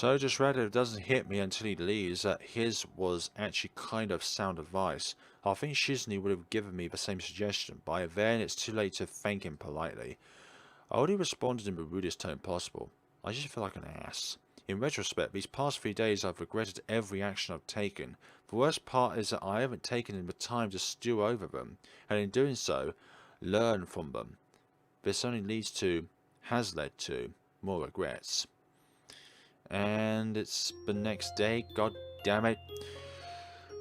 So just read it doesn't hit me until he leaves that his was actually kind of sound advice. I think Shizune would have given me the same suggestion, but then it's too late to thank him politely. I already responded in the rudest tone possible. I just feel like an ass. In retrospect, these past 3 days I've regretted every action I've taken. The worst part is that I haven't taken the time to stew over them, and in doing so, learn from them. This only has led to, more regrets. And it's the next day, god damn it.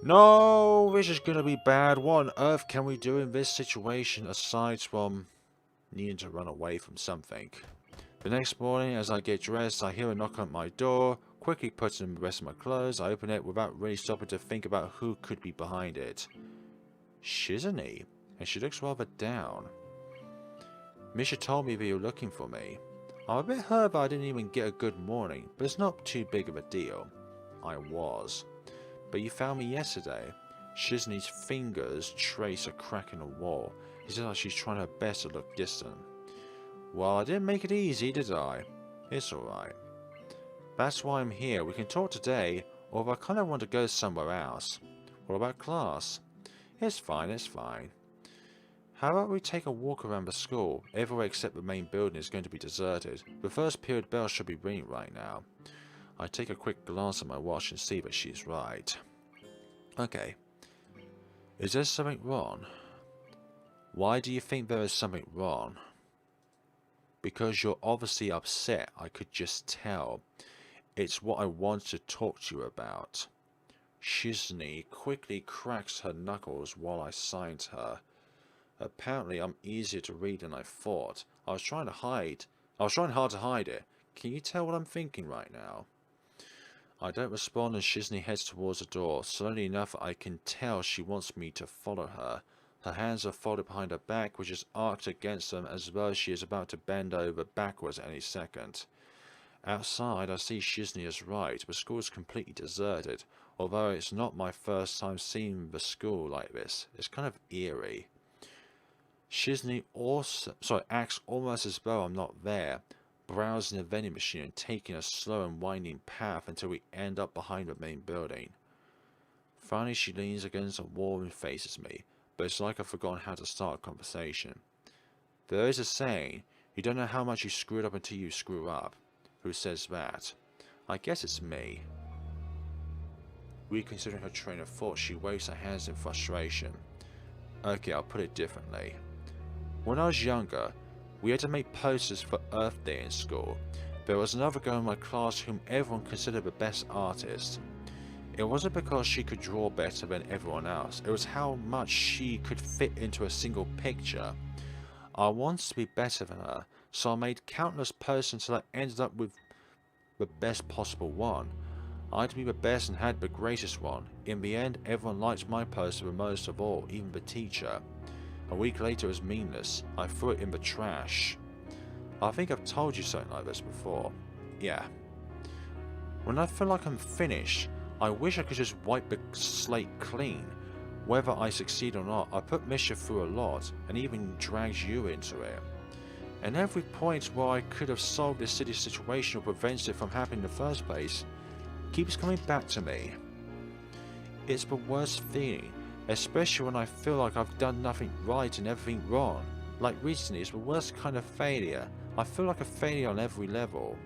No, this is gonna be bad. What on earth can we do in this situation aside from needing to run away from something? The next morning, as I get dressed, I hear a knock on my door. Quickly putting on the rest of my clothes, I open it without really stopping to think about who could be behind it. Shizune, and she looks rather down. Misha told me that you're looking for me. I'm a bit hurt that I didn't even get a good morning, but it's not too big of a deal. I was. But you found me yesterday. Shizune's fingers trace a crack in the wall. It's like she's trying her best to look distant. Well, I didn't make it easy, did I? It's alright. That's why I'm here. We can talk today, or if I kind of want to go somewhere else. What about class? It's fine, it's fine. How about we take a walk around the school? Everywhere except the main building is going to be deserted. The first period bell should be ringing right now. I take a quick glance at my watch and see that she's right. Okay. Is there something wrong? Why do you think there is something wrong? Because you're obviously upset, I could just tell. It's what I want to talk to you about. Shizune quickly cracks her knuckles while I sign to her. Apparently I'm easier to read than I thought. I was trying hard to hide it. Can you tell what I'm thinking right now? I don't respond and Shizune heads towards the door. Slowly enough I can tell she wants me to follow her. Her hands are folded behind her back, which is arched against them as though she is about to bend over backwards any second. Outside I see Shizune is right. The school is completely deserted. Although it's not my first time seeing the school like this. It's kind of eerie. Shizune acts almost as though I'm not there, browsing the vending machine and taking a slow and winding path until we end up behind the main building. Finally she leans against the wall and faces me, but it's like I've forgotten how to start a conversation. There is a saying, you don't know how much you screwed up until you screw up. Who says that? I guess it's me. Reconsidering her train of thought, she waves her hands in frustration. Okay, I'll put it differently. When I was younger, we had to make posters for Earth Day in school. There was another girl in my class whom everyone considered the best artist. It wasn't because she could draw better than everyone else, it was how much she could fit into a single picture. I wanted to be better than her, so I made countless posters until I ended up with the best possible one. I had to be the best and had the greatest one. In the end, everyone liked my poster the most of all, even the teacher. A week later it was meaningless. I threw it in the trash. I think I've told you something like this before. Yeah. When I feel like I'm finished, I wish I could just wipe the slate clean. Whether I succeed or not, I put Misha through a lot, and even drags you into it. And every point where I could have solved this city situation or prevented it from happening in the first place, keeps coming back to me. It's the worst feeling. Especially when I feel like I've done nothing right and everything wrong. Like recently, it's the worst kind of failure. I feel like a failure on every level.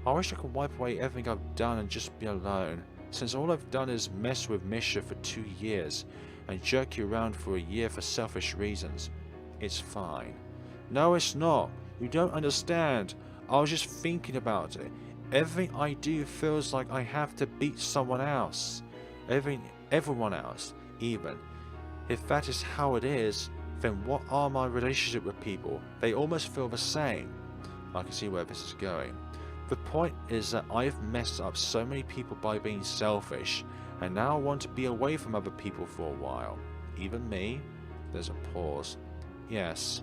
I wish I could wipe away everything I've done and just be alone, since all I've done is mess with Misha for 2 years, and jerk you around for a year for selfish reasons. It's fine. No, it's not. You don't understand. I was just thinking about it. Everything I do feels like I have to beat someone else. Everyone else. Even if that is how it is, then what are my relationships with people? They almost feel the same. I can see where this is going. The point is that I've messed up so many people by being selfish, and now I want to be away from other people for a while. Even me? There's a pause. Yes.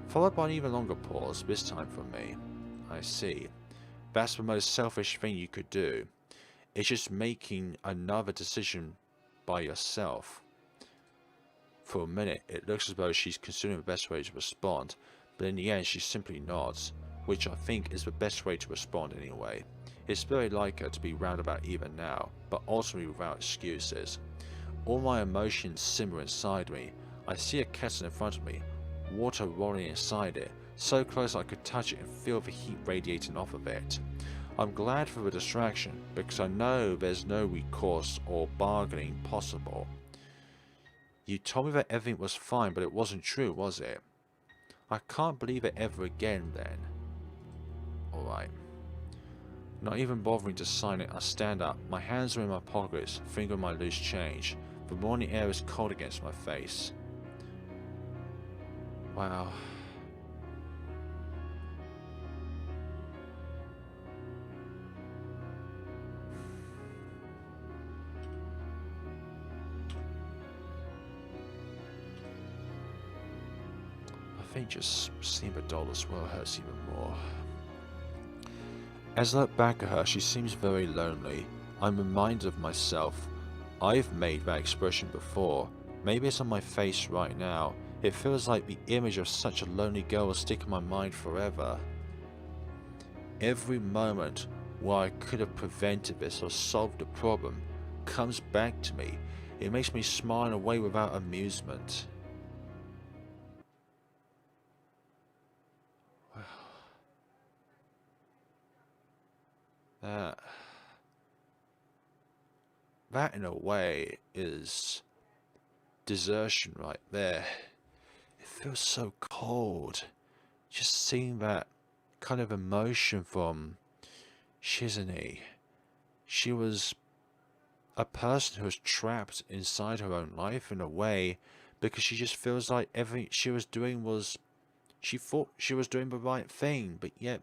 Followed by an even longer pause, this time from me. I see. That's the most selfish thing you could do. It's just making another decision by yourself. For a minute, it looks as though she's considering the best way to respond, but in the end she simply nods, which I think is the best way to respond anyway. It's very like her to be roundabout even now, but ultimately without excuses. All my emotions simmer inside me. I see a kettle in front of me, water rolling inside it, so close I could touch it and feel the heat radiating off of it. I'm glad for the distraction, because I know there's no recourse or bargaining possible. You told me that everything was fine, but it wasn't true, was it? I can't believe it ever again then. Alright. Not even bothering to sign it, I stand up. My hands are in my pockets, fingering my loose change. The morning air is cold against my face. Wow. I think just seeing the doll as well hurts even more. As I look back at her, she seems very lonely. I'm reminded of myself. I've made that expression before. Maybe it's on my face right now. It feels like the image of such a lonely girl will stick in my mind forever. Every moment where I could have prevented this or solved the problem comes back to me. It makes me smile in a way without amusement. That in a way is desertion right there. It feels so cold. Just seeing that kind of emotion from Shizune. She was a person who was trapped inside her own life in a way, because she just feels like everything she was doing was, she thought she was doing the right thing, but yet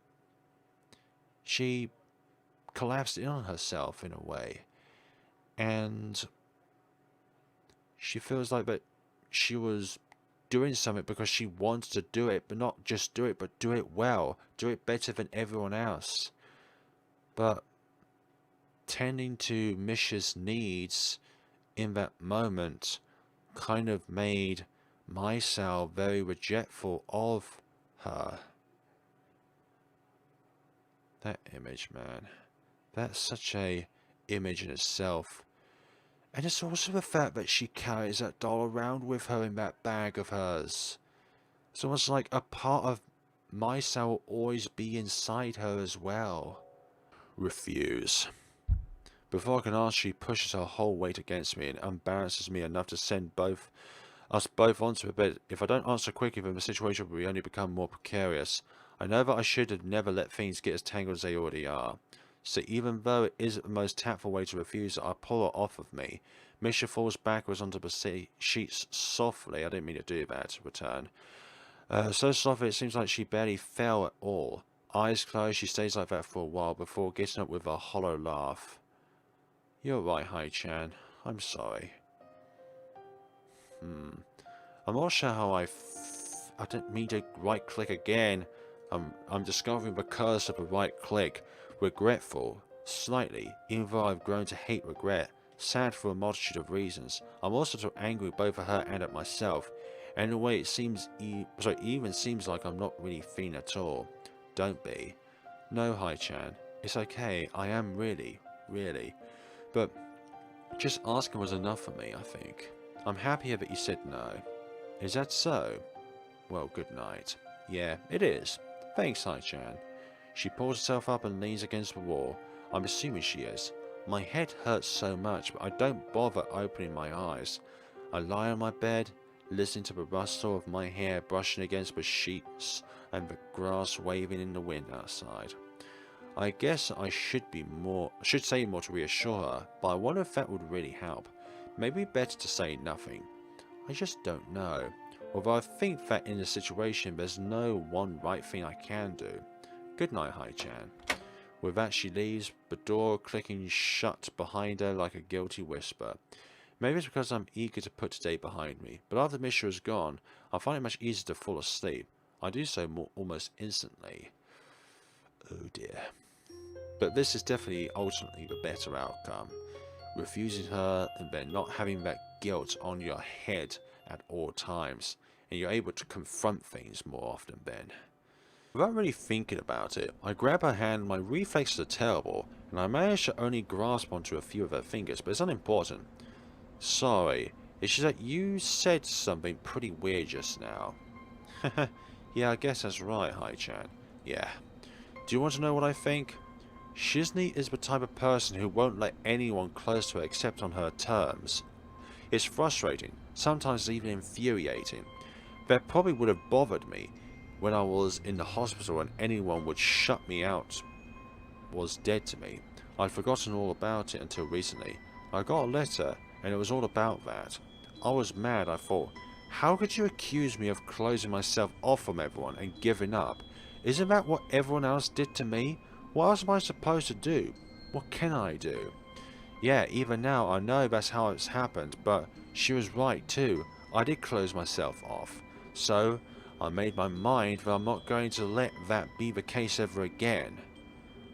she collapsed in on herself in a way. And she feels like that she was doing something because she wants to do it, but not just do it, but do it well, do it better than everyone else. But tending to Misha's needs in that moment kind of made myself very regretful of her. That image, man. That's such a image in itself. And it's also the fact that she carries that doll around with her in that bag of hers. It's almost like a part of myself will always be inside her as well. Refuse. Before I can answer, she pushes her whole weight against me and embarrasses me enough to send us both onto the bed. If I don't answer quickly, then the situation will only become more precarious. I know that I should have never let things get as tangled as they already are. So even though it isn't the most tactful way to refuse it, I pull her off of me. Misha falls backwards onto the sheets softly. I didn't mean to do that. Return. So softly it seems like she barely fell at all. Eyes closed, she stays like that for a while before getting up with a hollow laugh. You're right, Hai-chan. I'm sorry. I'm not sure how I didn't mean to right click again. I'm discovering the curse of the right click. Regretful, slightly, even though I've grown to hate regret. Sad for a multitude of reasons. I'm also so angry both at her and at myself. And in a way it seems even seems like I'm not really feeling at all. Don't be. No, Hai-chan. It's okay. I am really. But just asking was enough for me, I think. I'm happier that you said no. Is that so? Well, good night. Yeah, it is. Thanks, Hai-chan. She pulls herself up and leans against the wall. I'm assuming she is. My head hurts so much, but I don't bother opening my eyes. I lie on my bed, listening to the rustle of my hair brushing against the sheets and the grass waving in the wind outside. I guess I should say more to reassure her, but I wonder if that would really help. Maybe better to say nothing. I just don't know. Although I think that in this situation there's no one right thing I can do. Good night, Hai-chan. With that she leaves, the door clicking shut behind her like a guilty whisper. Maybe it's because I'm eager to put today behind me, but after Misha is gone, I find it much easier to fall asleep. I do so almost instantly. Oh dear. But this is definitely ultimately the better outcome. Refusing her and then not having that guilt on your head at all times, and you're able to confront things more often then. Without really thinking about it, I grab her hand, my reflexes are terrible, and I manage to only grasp onto a few of her fingers, but it's unimportant. Sorry, it's just that you said something pretty weird just now. Yeah, I guess that's right, Hai-chan. Yeah. Do you want to know what I think? Shizune is the type of person who won't let anyone close to her except on her terms. It's frustrating, sometimes even infuriating. That probably would have bothered me when I was in the hospital and anyone would shut me out was dead to me. I'd forgotten all about it until recently. I got a letter and it was all about that. I was mad. I thought, how could you accuse me of closing myself off from everyone and giving up? Isn't that what everyone else did to me? What else am I supposed to do? What can I do? Yeah, even now I know that's how it's happened, but she was right too. I did close myself off. So, I made my mind that I'm not going to let that be the case ever again.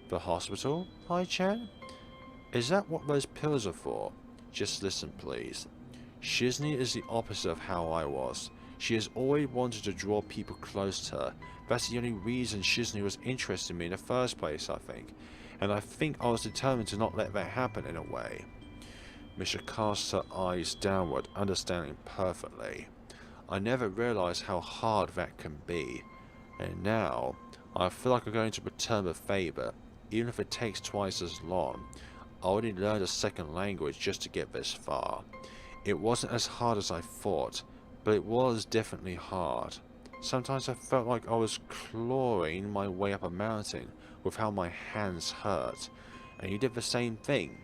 The hospital, Hai-chan? Is that what those pills are for? Just listen, please. Shizune is the opposite of how I was. She has always wanted to draw people close to her. That's the only reason Shizune was interested in me in the first place, I think. And I think I was determined to not let that happen in a way. Misha casts her eyes downward, understanding perfectly. I never realized how hard that can be. And now, I feel like I'm going to return the favour, even if it takes twice as long. I already learned a second language just to get this far. It wasn't as hard as I thought, but it was definitely hard. Sometimes I felt like I was clawing my way up a mountain with how my hands hurt. And you did the same thing.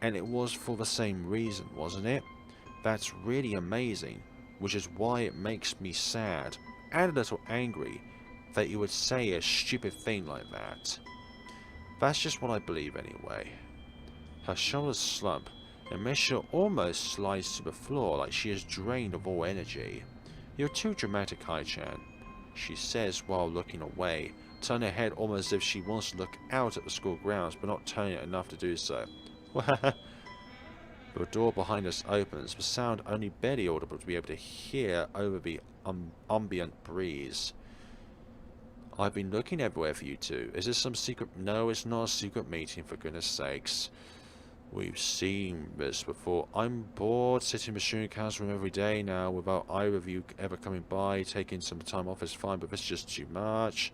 And it was for the same reason, wasn't it? That's really amazing, which is why it makes me sad and a little angry that you would say a stupid thing like that. That's just what I believe anyway. Her shoulders slump, and Misha almost slides to the floor like she is drained of all energy. You're too dramatic, Hai-chan, she says while looking away, turning her head almost as if she wants to look out at the school grounds, but not turning it enough to do so. The door behind us opens, the sound only barely audible to be able to hear over the ambient breeze. I've been looking everywhere for you two. Is this some secret? No, it's not a secret meeting, for goodness sakes. We've seen this before. I'm bored sitting in the student council room every day now without either of you ever coming by. Taking some time off is fine, but this is just too much.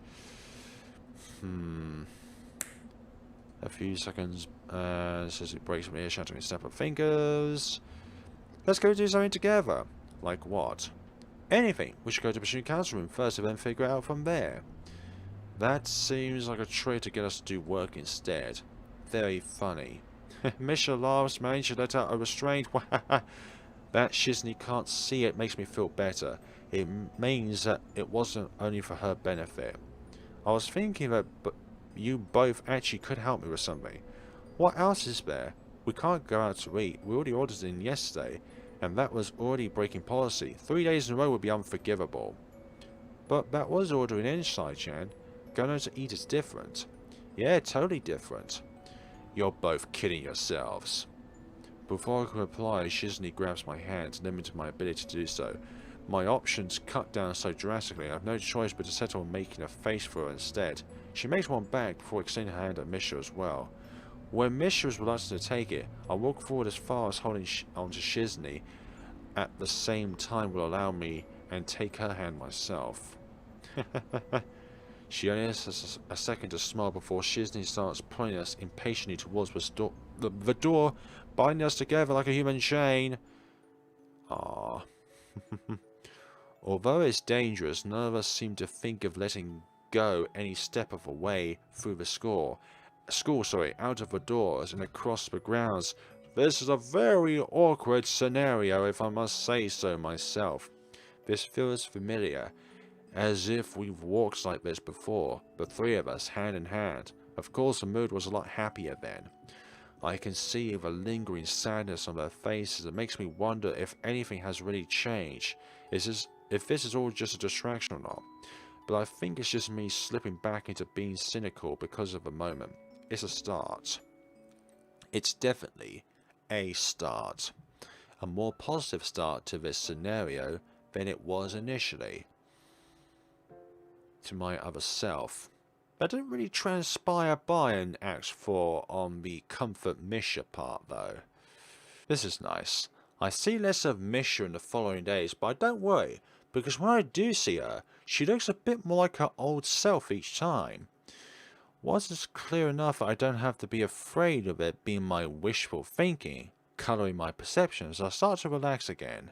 A few seconds, says it breaks from ear, shattering snap of fingers. Let's go do something together. Like what? Anything. We should go to the student council room first and then figure it out from there. That seems like a trick to get us to do work instead. Very funny. Misha laughs, managed to let out a restraint. That Shizune can't see it makes me feel better. It means that it wasn't only for her benefit. I was thinking that you both actually could help me with something. What else is there? We can't go out to eat. We already ordered in yesterday, and that was already breaking policy. 3 days in a row would be unforgivable. But that was ordering inside, Chan. Going out to eat is different. Yeah, totally different. You're both kidding yourselves. Before I can reply, Shizune grabs my hand, limiting my ability to do so. My options cut down so drastically, I have no choice but to settle on making a face for her instead. She makes one back before extending her hand at Misha as well. When Misha is reluctant to take it, I walk forward as far as holding onto Shizune at the same time will allow me and take her hand myself. She only has a second to smile before Shizune starts pulling us impatiently towards the door, binding us together like a human chain. Ah. Although it's dangerous, none of us seem to think of letting go any step of a way through the school, out of the doors and across the grounds. This is a very awkward scenario, if I must say so myself. This feels familiar, as if we've walked like this before, the three of us, hand in hand. Of course, the mood was a lot happier then. I can see the lingering sadness on their faces. It makes me wonder if anything has really changed. If this is all just a distraction or not. But I think it's just me slipping back into being cynical because of the moment. It's a start. It's definitely a start. A more positive start to this scenario than it was initially. to my other self. That didn't really transpire by in Act 4 on the comfort Misha part though. This is nice. I see less of Misha in the following days, but don't worry, because when I do see her, she looks a bit more like her old self each time. Once it's clear enough that I don't have to be afraid of it being my wishful thinking, colouring my perceptions, I start to relax again.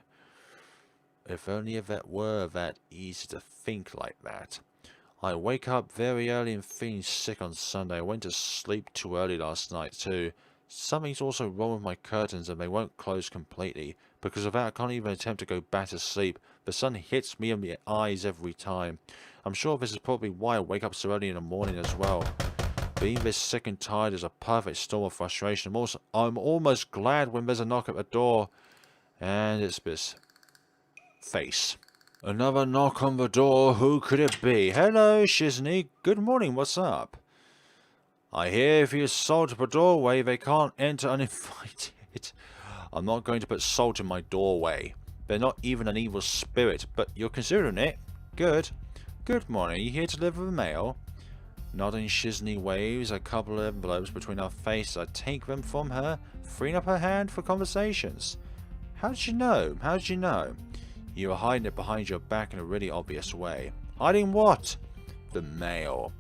If only if it were that easy to think like that. I wake up very early and feeling sick on Sunday. I went to sleep too early last night too. Something's also wrong with my curtains and they won't close completely, because of that I can't even attempt to go back to sleep. The sun hits me in the eyes every time. I'm sure this is probably why I wake up so early in the morning as well. Being this sick and tired is a perfect storm of frustration. I'm almost glad when there's a knock at the door. And it's this face. Another knock on the door. Who could it be? Hello, Shizune. Good morning. What's up? I hear if you salt up a doorway, they can't enter uninvited. I'm not going to put salt in my doorway. They're not even an evil spirit, but you're considering it. Good. Good morning. Are you here to deliver the mail? Nodding, Shizune waves a couple of envelopes between our faces. I take them from her, freeing up her hand for conversations. How did you know? How did you know? You were hiding it behind your back in a really obvious way. Hiding what? The mail.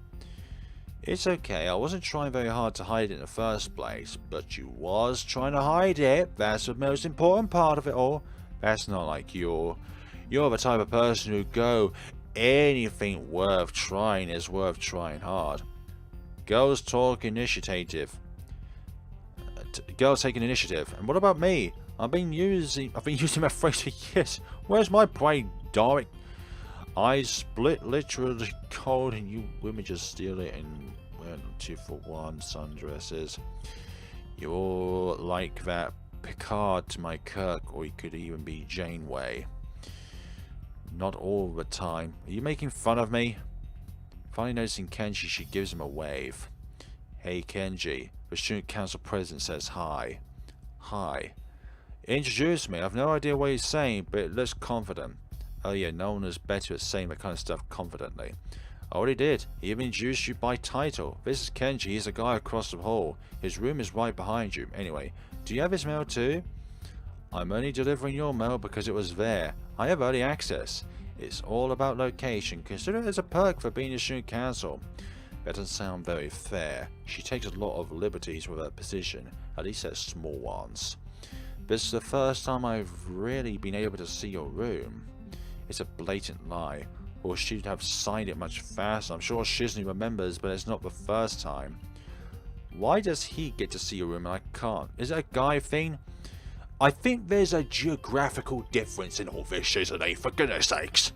It's okay, I wasn't trying very hard to hide it in the first place, but you was trying to hide it. That's the most important part of it all. That's not like you. You're the type of person who go, anything worth trying is worth trying hard. Girls talk initiative. Girls taking initiative. And what about me? I've been using my phrase for years. Where's my brain, darling? I split literally cold and you women just steal it and wear 2-for-1 sundresses. You're like that Picard to my Kirk, or you could even be Janeway. Not all the time. Are you making fun of me? Finally noticing Kenji, she gives him a wave. Hey Kenji, the student council president says hi. Hi. Introduce me. I've no idea what he's saying, but it looks confident. Oh yeah, no one is better at saying that kind of stuff confidently. I already did. He even introduced you by title. This is Kenji. He's a guy across the hall. His room is right behind you. Anyway, do you have his mail too? I'm only delivering your mail because it was there. I have early access. It's all about location. Consider it as a perk for being a student council. That doesn't sound very fair. She takes a lot of liberties with her position, at least at small ones. This is the first time I've really been able to see your room. It's a blatant lie, or she'd have signed it much faster. I'm sure Shizune remembers, but it's not the first time. Why does he get to see your room and I can't? Is it a guy thing? I think there's a geographical difference in all this, Shizune, for goodness sakes.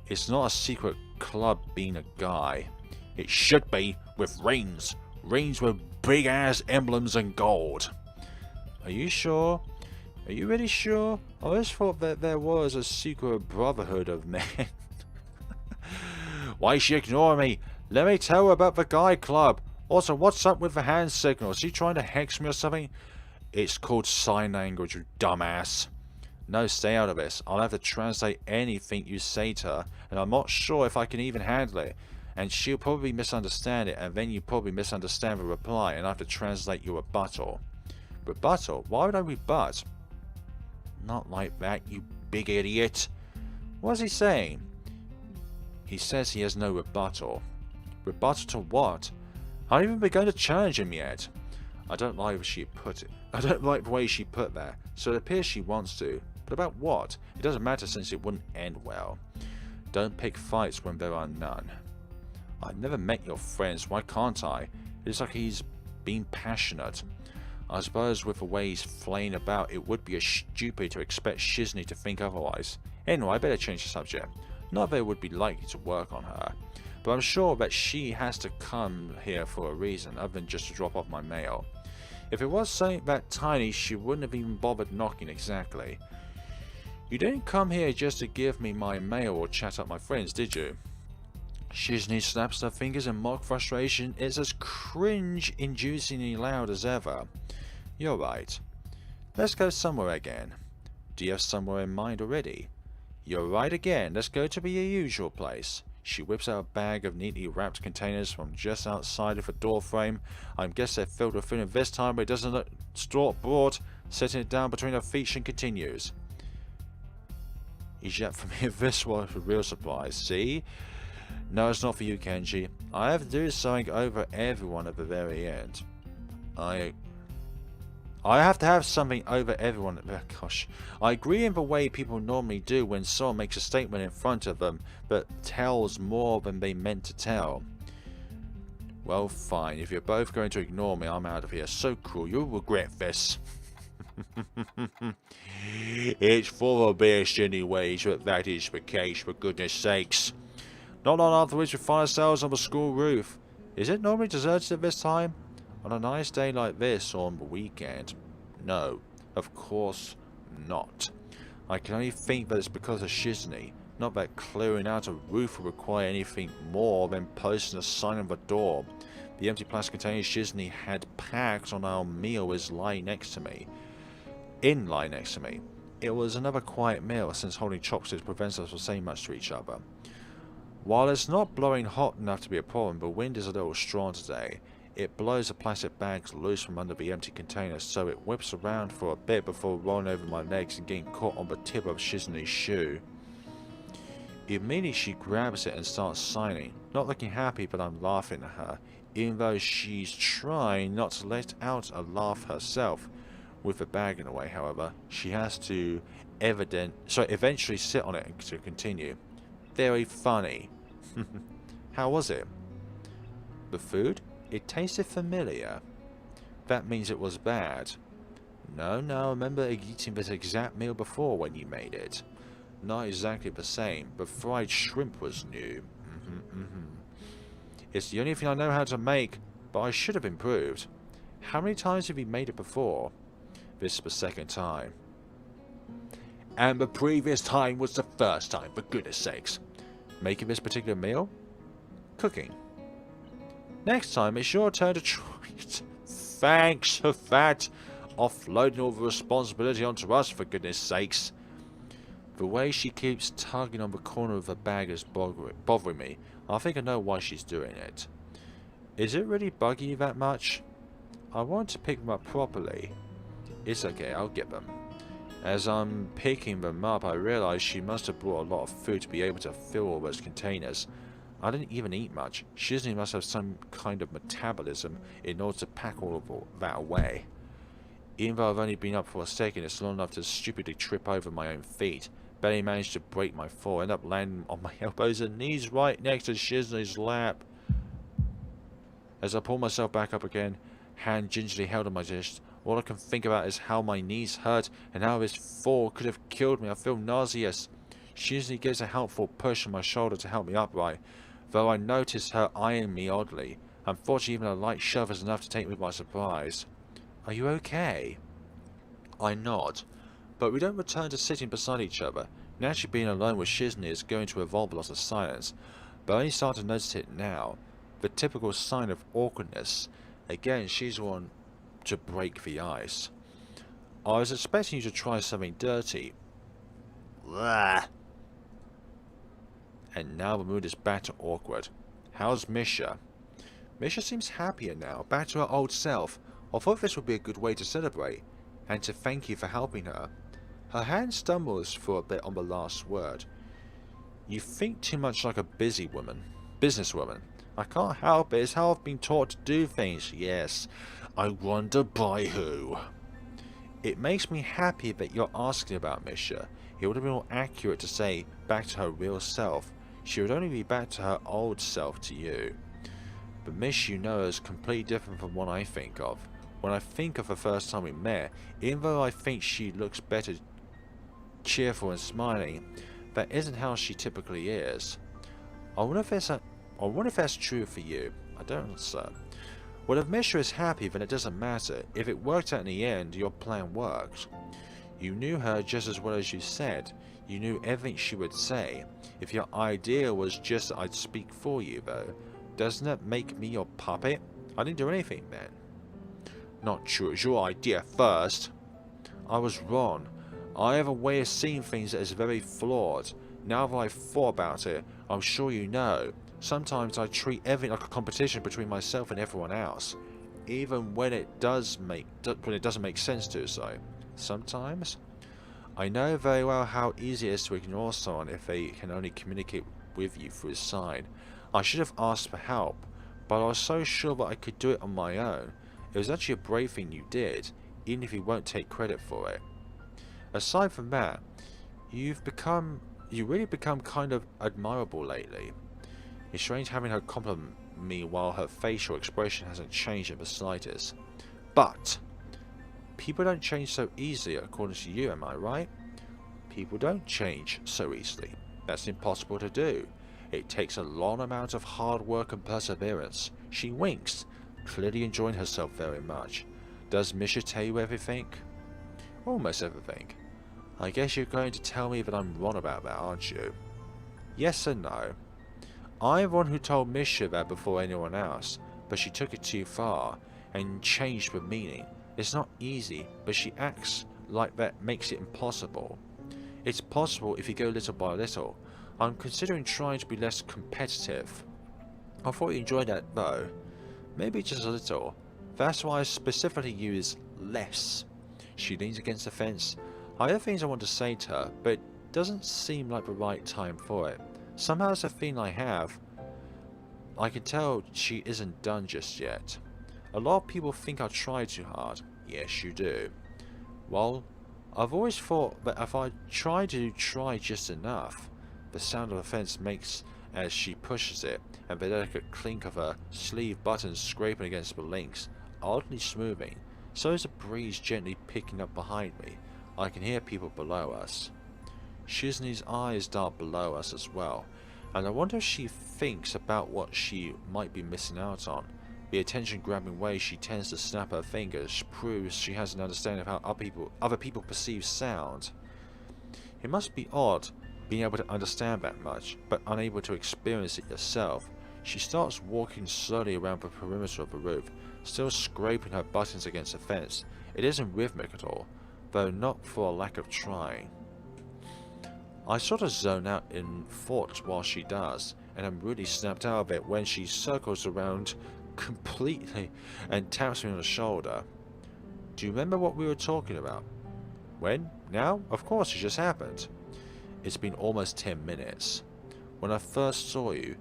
It's not a secret club being a guy. It should be, with rings. Rings with big ass emblems and gold. Are you sure? Are you really sure? I always thought that there was a secret brotherhood of men. Why is she ignoring me? Let me tell her about the guy club. Also, what's up with the hand signal? Is he trying to hex me or something? It's called sign language, you dumbass. No, stay out of this. I'll have to translate anything you say to her, and I'm not sure if I can even handle it. And she'll probably misunderstand it, and then you probably misunderstand the reply, and I have to translate your rebuttal. Rebuttal? Why would I rebut? Not like that, you big idiot. What's he saying? He says he has no rebuttal. Rebuttal to what? I haven't even begun to challenge him yet. I don't like the way she put that, so it appears she wants to. But about what? It doesn't matter since it wouldn't end well. Don't pick fights when there are none. I've never met your friends, why can't I? It's like he's being passionate. I suppose with the way he's flaying about, it would be stupid to expect Shizune to think otherwise. Anyway, I better change the subject. Not that it would be likely to work on her, but I'm sure that she has to come here for a reason other than just to drop off my mail. If it was something that tiny, she wouldn't have even bothered knocking exactly. You didn't come here just to give me my mail or chat up my friends, did you? Shizune snaps her fingers in mock frustration. It's as cringe-inducingly loud as ever. You're right. Let's go somewhere again. Do you have somewhere in mind already? You're right again. Let's go to your usual place. She whips out a bag of neatly wrapped containers from just outside of a door frame. I guess they're filled with food at this time, but it doesn't look store-bought. Setting it down between her feet, she continues. Is that for me? This was a real surprise. See? No, it's not for you, Kenji. I have to do something over everyone at the very end. I have to have something over everyone. Gosh. I agree in the way people normally do when someone makes a statement in front of them, but tells more than they meant to tell. Well, fine. If you're both going to ignore me, I'm out of here. So cruel. You'll regret this. It's for a bitch anyways, but that is the case, for goodness sakes. Not long afterwards, we find ourselves on the school roof. Is it normally deserted at this time? On a nice day like this, or on the weekend? No, of course not. I can only think that it's because of Shizune. Not that clearing out a roof will require anything more than posting a sign on the door. The empty plastic container Shizune had packed on our meal is lying next to me. It was another quiet meal, since holding chopsticks prevents us from saying much to each other. While it's not blowing hot enough to be a problem, the wind is a little strong today. It blows the plastic bags loose from under the empty container, so it whips around for a bit before rolling over my legs and getting caught on the tip of Shizune's shoe. Immediately she grabs it and starts signing, not looking happy, but I'm laughing at her, even though she's trying not to let out a laugh herself. With the bag in the way, however, she has to eventually sit on it to continue. Very funny. How was it? The food? It tasted familiar. That means it was bad. No, I remember eating this exact meal before when you made it. Not exactly the same, but fried shrimp was new. It's the only thing I know how to make, but I should have improved. How many times have you made it before? This is the second time. And the previous time was the first time, for goodness sakes. Making this particular meal? Cooking. Next time, it's your turn to try it. Thanks for that. Offloading all the responsibility onto us, for goodness sakes. The way she keeps tugging on the corner of the bag is bothering me. I think I know why she's doing it. Is it really bugging you that much? I want to pick them up properly. It's okay, I'll get them. As I'm picking them up, I realize she must have brought a lot of food to be able to fill all those containers. I didn't even eat much. Shizune must have some kind of metabolism in order to pack all of that away. Even though I've only been up for a second, it's long enough to stupidly trip over my own feet. Barely managed to break my fall, end up landing on my elbows and knees right next to Shizune's lap. As I pull myself back up again, hand gingerly held on my wrist, all I can think about is how my knees hurt and how this fall could have killed me. I feel nauseous. Shizune gives a helpful push on my shoulder to help me upright, though I notice her eyeing me oddly. Unfortunately, even a light shove is enough to take me by surprise. Are you okay? I nod, but we don't return to sitting beside each other. Naturally, being alone with Shizune is going to involve a lot of silence, but I only start to notice it now. The typical sign of awkwardness. Again, she's one to break the ice. I was expecting you to try something dirty. Blah. And now the mood is back to awkward. How's Misha? Misha seems happier now, back to her old self. I thought this would be a good way to celebrate, and to thank you for helping her. Her hand stumbles for a bit on the last word. You think too much like a businesswoman. I can't help it, it's how I've been taught to do things. Yes, I wonder by who. It makes me happy that you're asking about Misha. It would have been more accurate to say back to her real self. She would only be back to her old self to you. But Misha you know is completely different from what I think of. When I think of the first time we met, even though I think she looks better, cheerful and smiling, that isn't how she typically is. I wonder if that's true for you. I don't, sir. Well, if Misha is happy, then it doesn't matter. If it worked out in the end, your plan worked. You knew her just as well as you said. You knew everything she would say. If your idea was just that I'd speak for you, though, doesn't that make me your puppet? I didn't do anything then. Not true, it was your idea first. I was wrong. I have a way of seeing things that is very flawed. Now that I've thought about it, I'm sure you know, sometimes I treat everything like a competition between myself and everyone else, even when it doesn't make sense to do so. Sometimes, I know very well how easy it is to ignore someone if they can only communicate with you through a sign. I should have asked for help, but I was so sure that I could do it on my own. It was actually a brave thing you did, even if you won't take credit for it. Aside from that, you really become kind of admirable lately. It's strange having her compliment me while her facial expression hasn't changed in the slightest. But people don't change so easily according to you, am I right? People don't change so easily. That's impossible to do. It takes a long amount of hard work and perseverance. She winks, clearly enjoying herself very much. Does Misha tell you everything? Almost everything. I guess you're going to tell me that I'm wrong about that, aren't you? Yes and no. I'm the one who told Misha that before anyone else, but she took it too far and changed the meaning. It's not easy, but she acts like that makes it impossible. It's possible if you go little by little. I'm considering trying to be less competitive. I thought you enjoyed that though. Maybe just a little. That's why I specifically use less. She leans against the fence. I have things I want to say to her, but it doesn't seem like the right time for it. Somehow it's a feeling I have. I can tell she isn't done just yet. A lot of people think I try too hard. Yes, you do. Well, I've always thought that if I try just enough, the sound of the fence makes as she pushes it, and the delicate clink of her sleeve buttons scraping against the links, oddly smoothing. So is the breeze gently picking up behind me. I can hear people below us. Shizune's eyes dart below us as well, and I wonder if she thinks about what she might be missing out on. The attention-grabbing way she tends to snap her fingers proves she has an understanding of how other people perceive sound. It must be odd being able to understand that much, but unable to experience it yourself. She starts walking slowly around the perimeter of the roof, still scraping her buttons against the fence. It isn't rhythmic at all, though not for a lack of trying. I sort of zone out in thought while she does, and I'm really snapped out of it when she circles around completely and taps me on the shoulder. Do you remember what we were talking about? When? Now? Of course, it just happened. It's been almost 10 minutes. When I first saw you,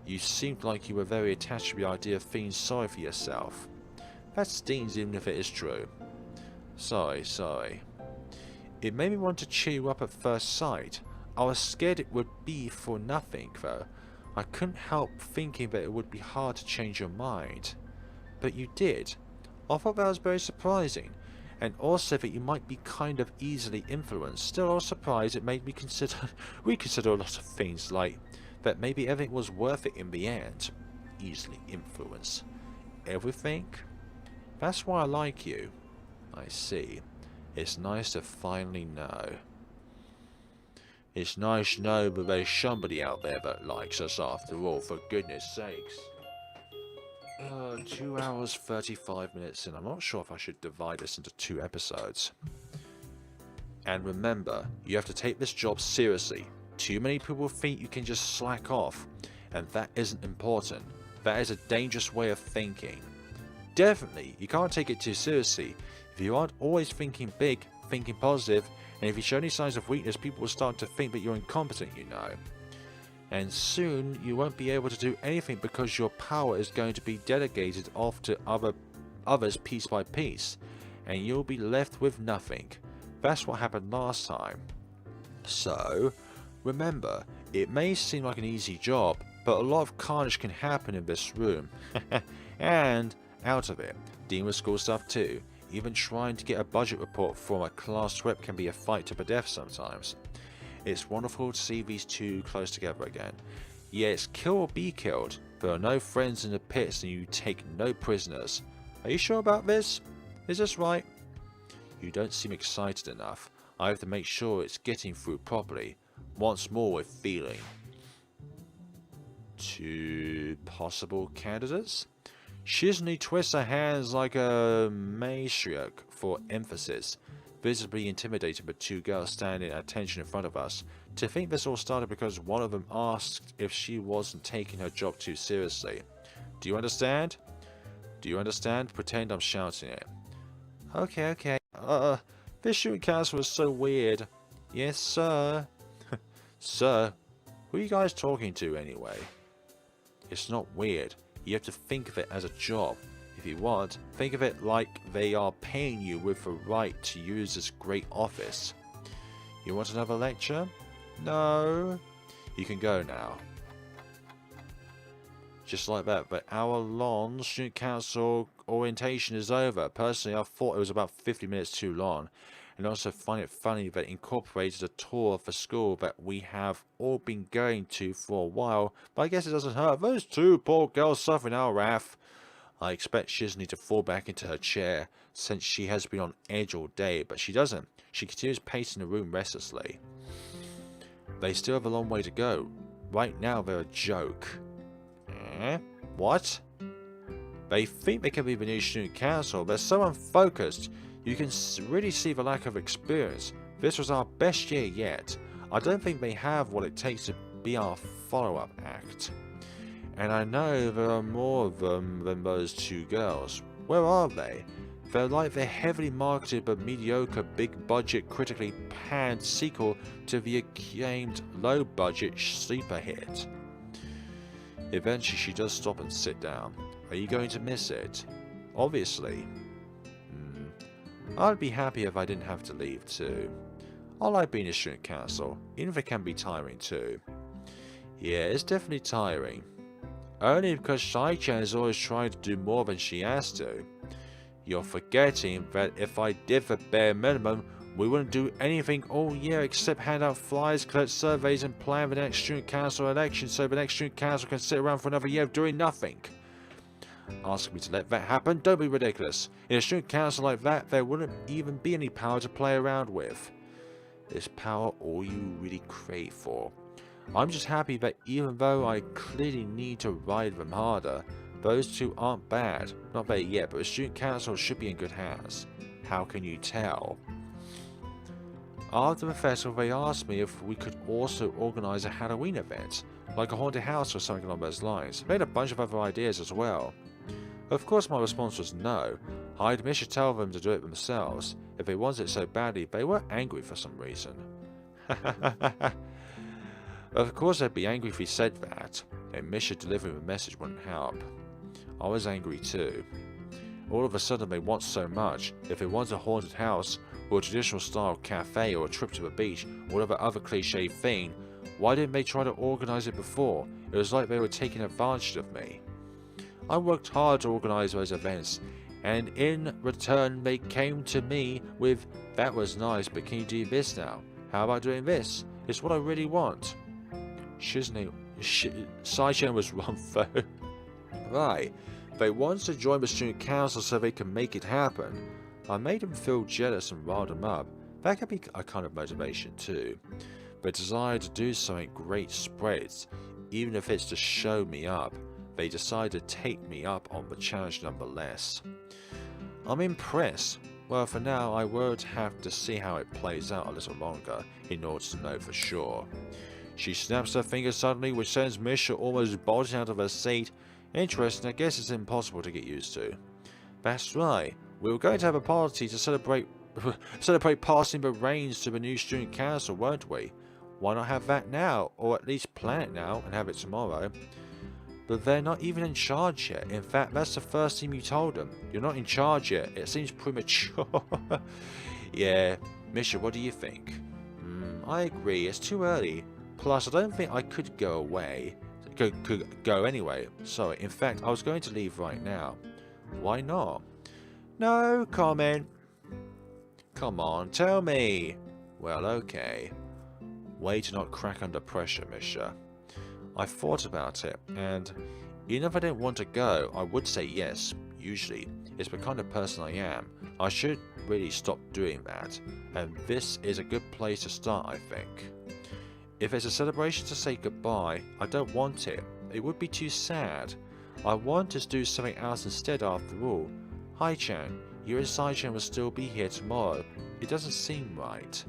you seemed like you were very attached to the idea of feeling sorry for yourself. That stings even if it is true. Sorry. It made me want to cheer you up at first sight. I was scared it would be for nothing, though. I couldn't help thinking that it would be hard to change your mind. But you did. I thought that was very surprising. And also that you might be kind of easily influenced. Still, I was surprised it made me reconsider a lot of things, like that maybe everything was worth it in the end. Easily influenced. Everything? That's why I like you. I see. It's nice to finally know. It's nice to know that there's somebody out there that likes us after all, for goodness sakes. 2 hours 35 minutes in. I'm not sure if I should divide this into 2 episodes. And remember, you have to take this job seriously. Too many people think you can just slack off, and that isn't important. That is a dangerous way of thinking. Definitely, you can't take it too seriously. If you aren't always thinking big, thinking positive, and if you show any signs of weakness, people will start to think that you're incompetent, you know. And soon, you won't be able to do anything because your power is going to be delegated off to others piece by piece, and you'll be left with nothing. That's what happened last time. So, remember, it may seem like an easy job, but a lot of carnage can happen in this room. And out of it, dealing with school stuff too. Even trying to get a budget report from a class rep can be a fight to the death sometimes. It's wonderful to see these two close together again. Yeah, it's kill or be killed. There are no friends in the pits and you take no prisoners. Are you sure about this? Is this right? You don't seem excited enough. I have to make sure it's getting through properly. Once more with feeling. 2 possible candidates? Shizune twists her hands like a matriarch for emphasis, visibly intimidating the 2 girls standing at attention in front of us. To think this all started because one of them asked if she wasn't taking her job too seriously. Do you understand? Do you understand? Pretend I'm shouting it. Okay, okay. This shooting castle was so weird. Yes, sir. Sir? Who are you guys talking to anyway? It's not weird. You have to think of it as a job. If you want, think of it like they are paying you with the right to use this great office. You want another lecture? No. You can go now. Just like that, the hour-long student council orientation is over. Personally, I thought it was about 50 minutes too long. And also find it funny that it incorporated a tour of the school that we have all been going to for a while. But I guess it doesn't hurt. Those two poor girls suffering our wrath. I expect Shizune to fall back into her chair, since she has been on edge all day, but she doesn't. She continues pacing the room restlessly. They still have a long way to go. Right now, they're a joke. What? They think they can be the new student council. They're so unfocused. You can really see the lack of experience. This was our best year yet. I don't think they have what it takes to be our follow-up act. And I know there are more of them than those two girls. Where are they? They're like the heavily marketed but mediocre big-budget, critically panned sequel to the acclaimed low-budget sleeper hit. Eventually she does stop and sit down. Are you going to miss it? Obviously. I'd be happy if I didn't have to leave too. I like being a student council, even if it can be tiring too. Yeah, it's definitely tiring. Only because Shai-chan is always trying to do more than she has to. You're forgetting that if I did the bare minimum, we wouldn't do anything all year except hand out flyers, collect surveys, and plan the next student council election so the next student council can sit around for another year doing nothing. Asking me to let that happen? Don't be ridiculous. In a student council like that, there wouldn't even be any power to play around with. Is power all you really crave for? I'm just happy that even though I clearly need to ride them harder, those two aren't bad. Not there yet, but the student council should be in good hands. How can you tell? After the festival, they asked me if we could also organize a Halloween event, like a haunted house or something along those lines. They had a bunch of other ideas as well. Of course my response was no. I'd Misha tell them to do it themselves. If they wanted it so badly, they were angry for some reason. Of course they'd be angry if he said that, and Misha delivering the message wouldn't help. I was angry too. All of a sudden they want so much. If they want a haunted house, or a traditional style cafe, or a trip to the beach, or whatever other cliche thing, why didn't they try to organize it before? It was like they were taking advantage of me. I worked hard to organize those events, and in return they came to me with, that was nice, but can you do this now? How about doing this? It's what I really want. Shizune, Sai-chan was wrong though. Right, they want to join the student council so they can make it happen. I made them feel jealous and riled them up. That could be a kind of motivation too. The desire to do something great spreads, even if it's to show me up. They decide to take me up on the challenge nonetheless. I'm impressed. Well, for now, I would have to see how it plays out a little longer in order to know for sure. She snaps her fingers suddenly, which sends Misha almost bolting out of her seat. Interesting, I guess it's impossible to get used to. That's right. We were going to have a party to celebrate passing the reins to the new student council, weren't we? Why not have that now, or at least plan it now and have it tomorrow? But they're not even in charge yet. In fact, that's the first thing you told them. You're not in charge yet. It seems premature. Yeah, Misha, what do you think? I agree, it's too early. Plus, I don't think I could go away. Could go anyway. Sorry, in fact, I was going to leave right now. Why not? No comment. Come on, tell me. Well, okay. Way to not crack under pressure, Misha. I thought about it, and even if I didn't want to go, I would say yes, usually. It's the kind of person I am. I should really stop doing that, and this is a good place to start, I think. If it's a celebration to say goodbye, I don't want it. It would be too sad. I want to do something else instead after all. Hi-chan, you and Sai-chan will still be here tomorrow. It doesn't seem right.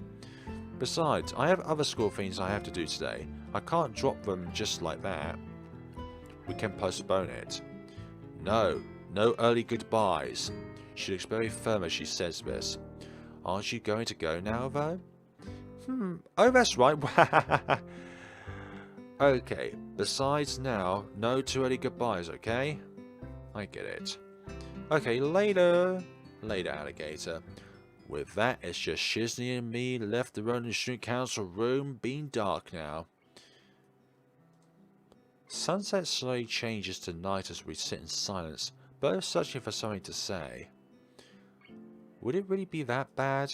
Besides, I have other school things I have to do today. I can't drop them just like that. We can postpone it. No, no early goodbyes. She looks very firm as she says this. Aren't you going to go now, though? Oh, that's right. Okay, besides now, no too early goodbyes, okay? I get it. Okay, later. Later, alligator. With that, it's just Shizune and me left alone in the student council room, being dark now. Sunset slowly changes to night as we sit in silence, both searching for something to say. Would it really be that bad?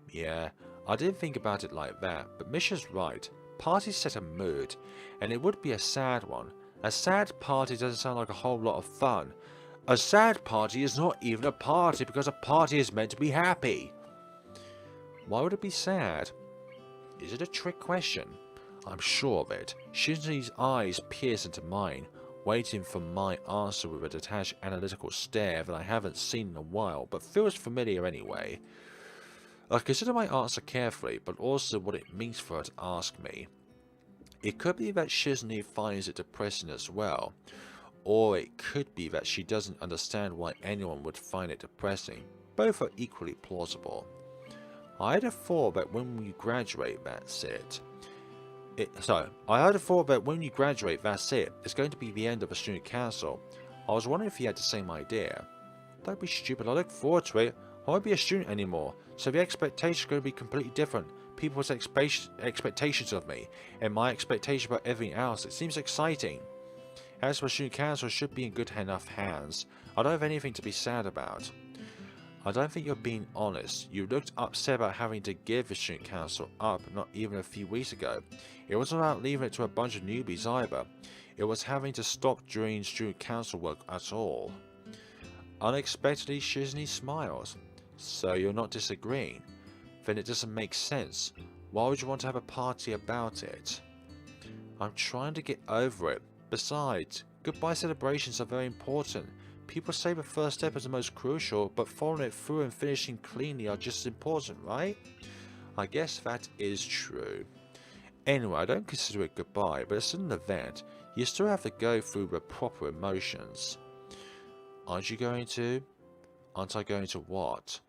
Yeah, I didn't think about it like that, but Misha's right. Parties set a mood, and it would be a sad one. A sad party doesn't sound like a whole lot of fun. A sad party is not even a party because a party is meant to be happy. Why would it be sad? Is it a trick question? I'm sure of it. Shizune's eyes pierce into mine, waiting for my answer with a detached analytical stare that I haven't seen in a while, but feels familiar anyway. I consider my answer carefully, but also what it means for her to ask me. It could be that Shizune finds it depressing as well, or it could be that she doesn't understand why anyone would find it depressing. Both are equally plausible. I had a thought that when you graduate, that's it. I had a thought that when you graduate, that's it. It's going to be the end of the student council. I was wondering if you had the same idea. Don't be stupid, I look forward to it. I won't be a student anymore, so the expectations are going to be completely different. People's expectations of me, and my expectation about everything else. It seems exciting. As for student council, it should be in good enough hands. I don't have anything to be sad about. I don't think you're being honest. You looked upset about having to give the student council up not even a few weeks ago. It wasn't about leaving it to a bunch of newbies either. It was having to stop during student council work at all. Unexpectedly, Shizune smiles. So you're not disagreeing? Then it doesn't make sense. Why would you want to have a party about it? I'm trying to get over it. Besides, goodbye celebrations are very important. People say the first step is the most crucial, but following it through and finishing cleanly are just as important, right? I guess that is true. Anyway, I don't consider it goodbye, but it's an event. You still have to go through the proper emotions. Aren't you going to? Aren't I going to what?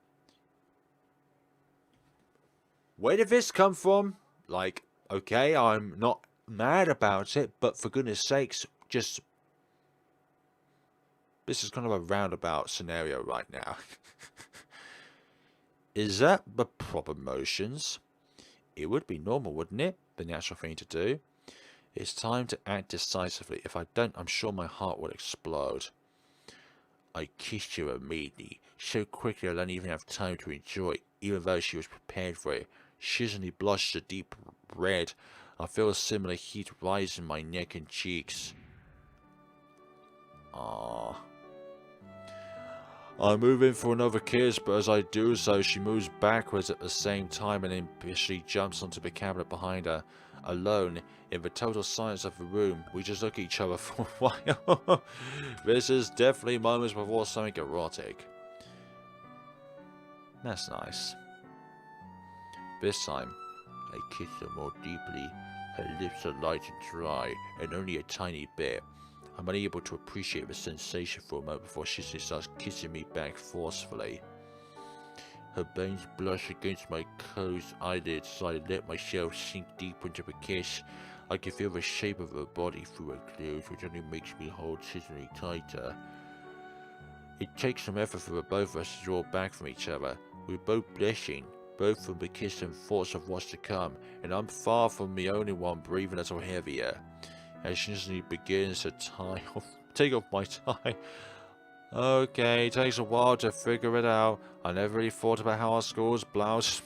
Where did this come from? Like, okay, I'm not mad about it, but for goodness sakes, just... This is kind of a roundabout scenario right now. Is that the proper motions? It would be normal, wouldn't it? The natural thing to do. It's time to act decisively. If I don't, I'm sure my heart will explode. I kissed her immediately, so quickly I don't even have time to enjoy it, even though she was prepared for it. Shizune blushed a deep red. I feel a similar heat rise in my neck and cheeks. Ah. I move in for another kiss, but as I do so, she moves backwards at the same time and impishly jumps onto the cabinet behind her. Alone, in the total silence of the room, we just look at each other for a while. This is definitely moments before something erotic. That's nice. This time, I kiss her more deeply. Her lips are light and dry, and only a tiny bit. I'm unable to appreciate the sensation for a moment before Shizune starts kissing me back forcefully. Her bangs blush against my closed eyelids as I let myself sink deeper into the kiss. I can feel the shape of her body through her clothes, which only makes me hold Shizune tighter. It takes some effort for the both of us to draw back from each other. We're both blushing, both from the kiss and thoughts of what's to come, and I'm far from the only one breathing a little heavier. As Shizune begins to take off my tie. Okay, it takes a while to figure it out. I never really thought about how our school's blouse...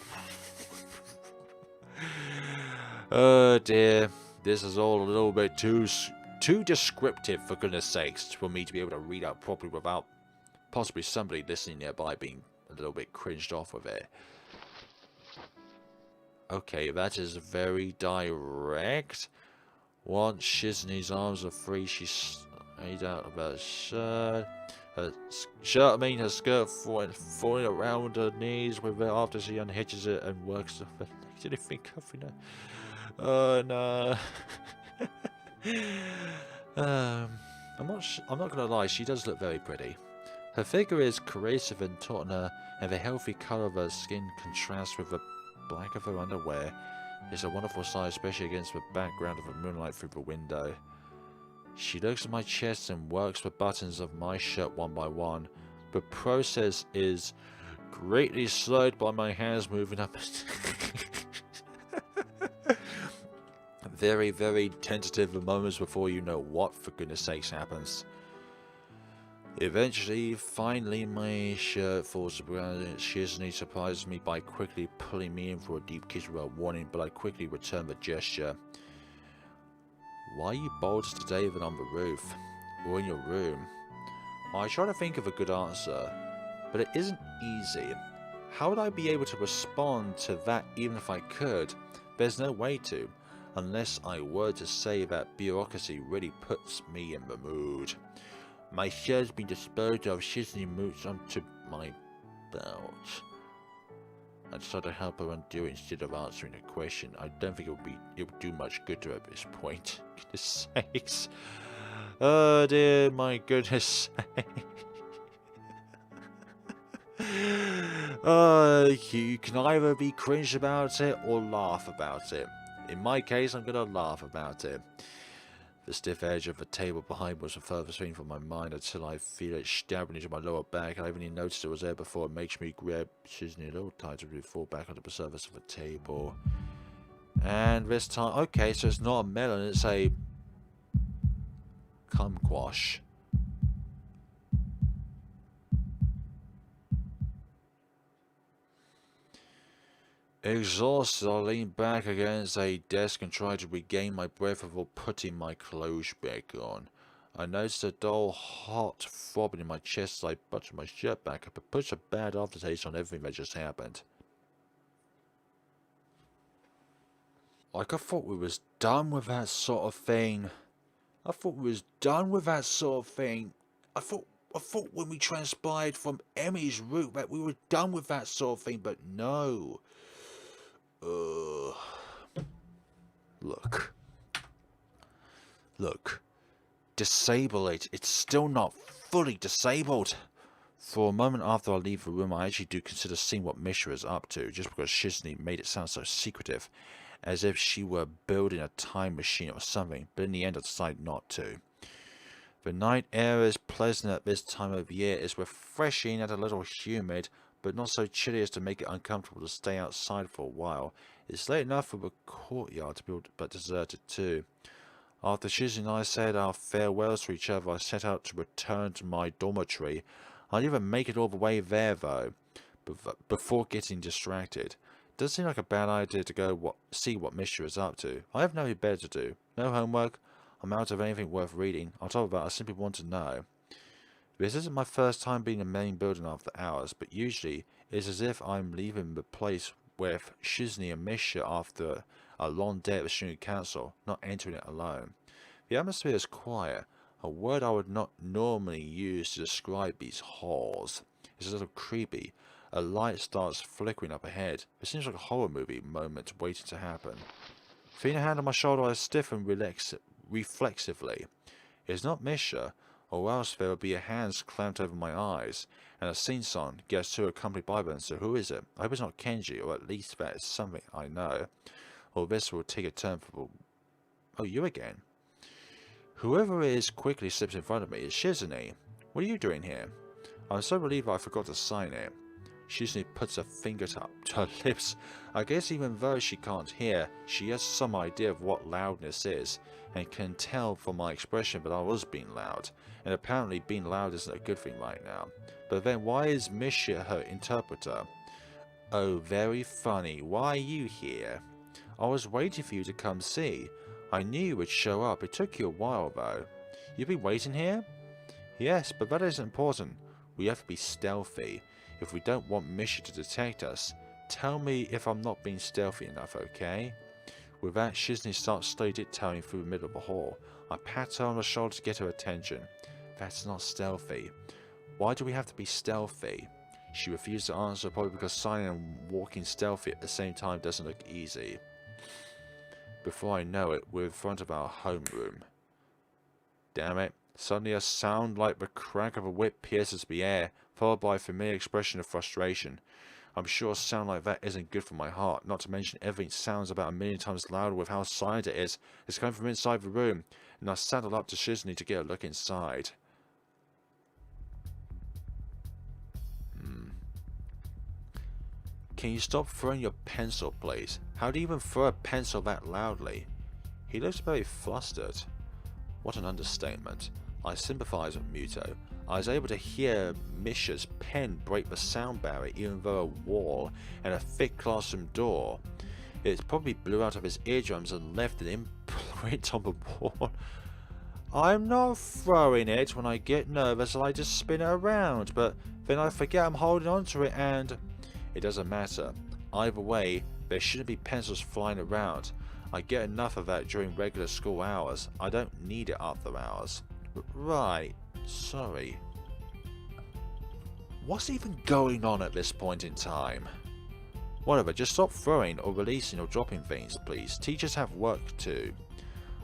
Oh dear, this is all a little bit too descriptive, for goodness sakes, for me to be able to read out properly without possibly somebody listening nearby being a little bit cringed off with it. Okay, that is very direct. Once Shizune's arms are free, she's made out of her shirt. Her skirt falling around her knees with it after she unhitches it and works the legs. didn't think of it. Oh no. I'm not gonna lie, she does look very pretty. Her figure is cohesive and taut on her, and the healthy colour of her skin contrasts with the black of her underwear. It's a wonderful sight, especially against the background of the moonlight through the window. She looks at my chest and works the buttons of my shirt one by one. The process is greatly slowed by my hands moving up. Very, very tentative the moments before you know what, for goodness sakes, happens. Eventually, finally, my shirt falls to the ground and Shizune surprises me by quickly pulling me in for a deep kiss without warning, but I quickly return the gesture. Why are you bolder today than on the roof? Or in your room? I try to think of a good answer, but it isn't easy. How would I be able to respond to that even if I could? There's no way to, unless I were to say that bureaucracy really puts me in the mood. My shirt's been disposed of. Shizune moves onto my belt. I decided to help her undo it instead of answering the question. I don't think it would do much good to her at this point. Goodness sakes. Oh dear, my goodness. You can either be cringed about it or laugh about it. In my case, I'm gonna laugh about it. The stiff edge of the table behind was the furthest thing from my mind until I feel it stabbing into my lower back. I haven't even noticed it was there before. It makes me grab Shizune a little tighter to fall back onto the surface of the table. And this time, okay, so it's not a melon, it's a kumquash. Exhausted, I leaned back against a desk and tried to regain my breath before putting my clothes back on. I noticed a dull, hot throbbing in my chest as I buttoned my shirt back up. It puts a bad aftertaste on everything that just happened. Like, I thought we was done with that sort of thing. I thought when we transpired from Emmy's route that we were done with that sort of thing, but no. Look. Disable it. It's still not fully disabled. For a moment after I leave the room, I actually do consider seeing what Misha is up to, just because Shizune made it sound so secretive, as if she were building a time machine or something, but in the end I decided not to. The night air is pleasant at this time of year. It's refreshing and a little humid, but not so chilly as to make it uncomfortable to stay outside for a while. It's late enough for the courtyard to be but deserted too. After Shizune and I said our farewells to each other, I set out to return to my dormitory. I didn't even make it all the way there though, before getting distracted. It does seem like a bad idea to go see what Misha is up to. I have nothing better to do. No homework. I'm out of anything worth reading. On top of that, I simply want to know. This isn't my first time being in the main building after hours, but usually it's as if I'm leaving the place with Shizune and Misha after a long day at the student council, not entering it alone. The atmosphere is quiet, a word I would not normally use to describe these halls. It's a little creepy. A light starts flickering up ahead. It seems like a horror movie moment waiting to happen. Feeling a hand on my shoulder, I stiffen reflexively. It's not Misha, or else there would be a hand clamped over my eyes, and a scene song gets to accompanied by them. So who is it? I hope it's not Kenji, or at least that is something I know. Or this will take a turn for... Oh, you again. Whoever it is quickly slips in front of me. It's Shizune. What are you doing here? I'm so relieved I forgot to sign it. Shizune puts her finger to her lips. I guess even though she can't hear, she has some idea of what loudness is, and can tell from my expression that I was being loud. And apparently being loud isn't a good thing right now. But then why is Misha her interpreter? Oh, very funny. Why are you here? I was waiting for you to come see. I knew you would show up. It took you a while though. You've been waiting here? Yes, but that isn't important. We have to be stealthy. If we don't want Misha to detect us, tell me if I'm not being stealthy enough, okay? With that, Shizune starts slowly tiptoeing through the middle of the hall. I pat her on the shoulder to get her attention. That's not stealthy. Why do we have to be stealthy? She refused to answer, probably because signing and walking stealthy at the same time doesn't look easy. Before I know it, we're in front of our homeroom. Damn it. Suddenly a sound like the crack of a whip pierces the air, followed by a familiar expression of frustration. I'm sure a sound like that isn't good for my heart, not to mention everything sounds about a million times louder with how silent it is. It's coming from inside the room, and I saddled up to Shizune to get a look inside. Can you stop throwing your pencil, please? How do you even throw a pencil that loudly? He looks very flustered. What an understatement. I sympathize with Muto. I was able to hear Misha's pen break the sound barrier even though a wall and a thick classroom door. It probably blew out of his eardrums and left an imprint on the wall. I'm not throwing it. When I get nervous I just spin it around, but then I forget I'm holding onto it and... It doesn't matter. Either way, there shouldn't be pencils flying around. I get enough of that during regular school hours. I don't need it after hours. Right. Sorry. What's even going on at this point in time? Whatever, just stop throwing or releasing or dropping things, please. Teachers have work too.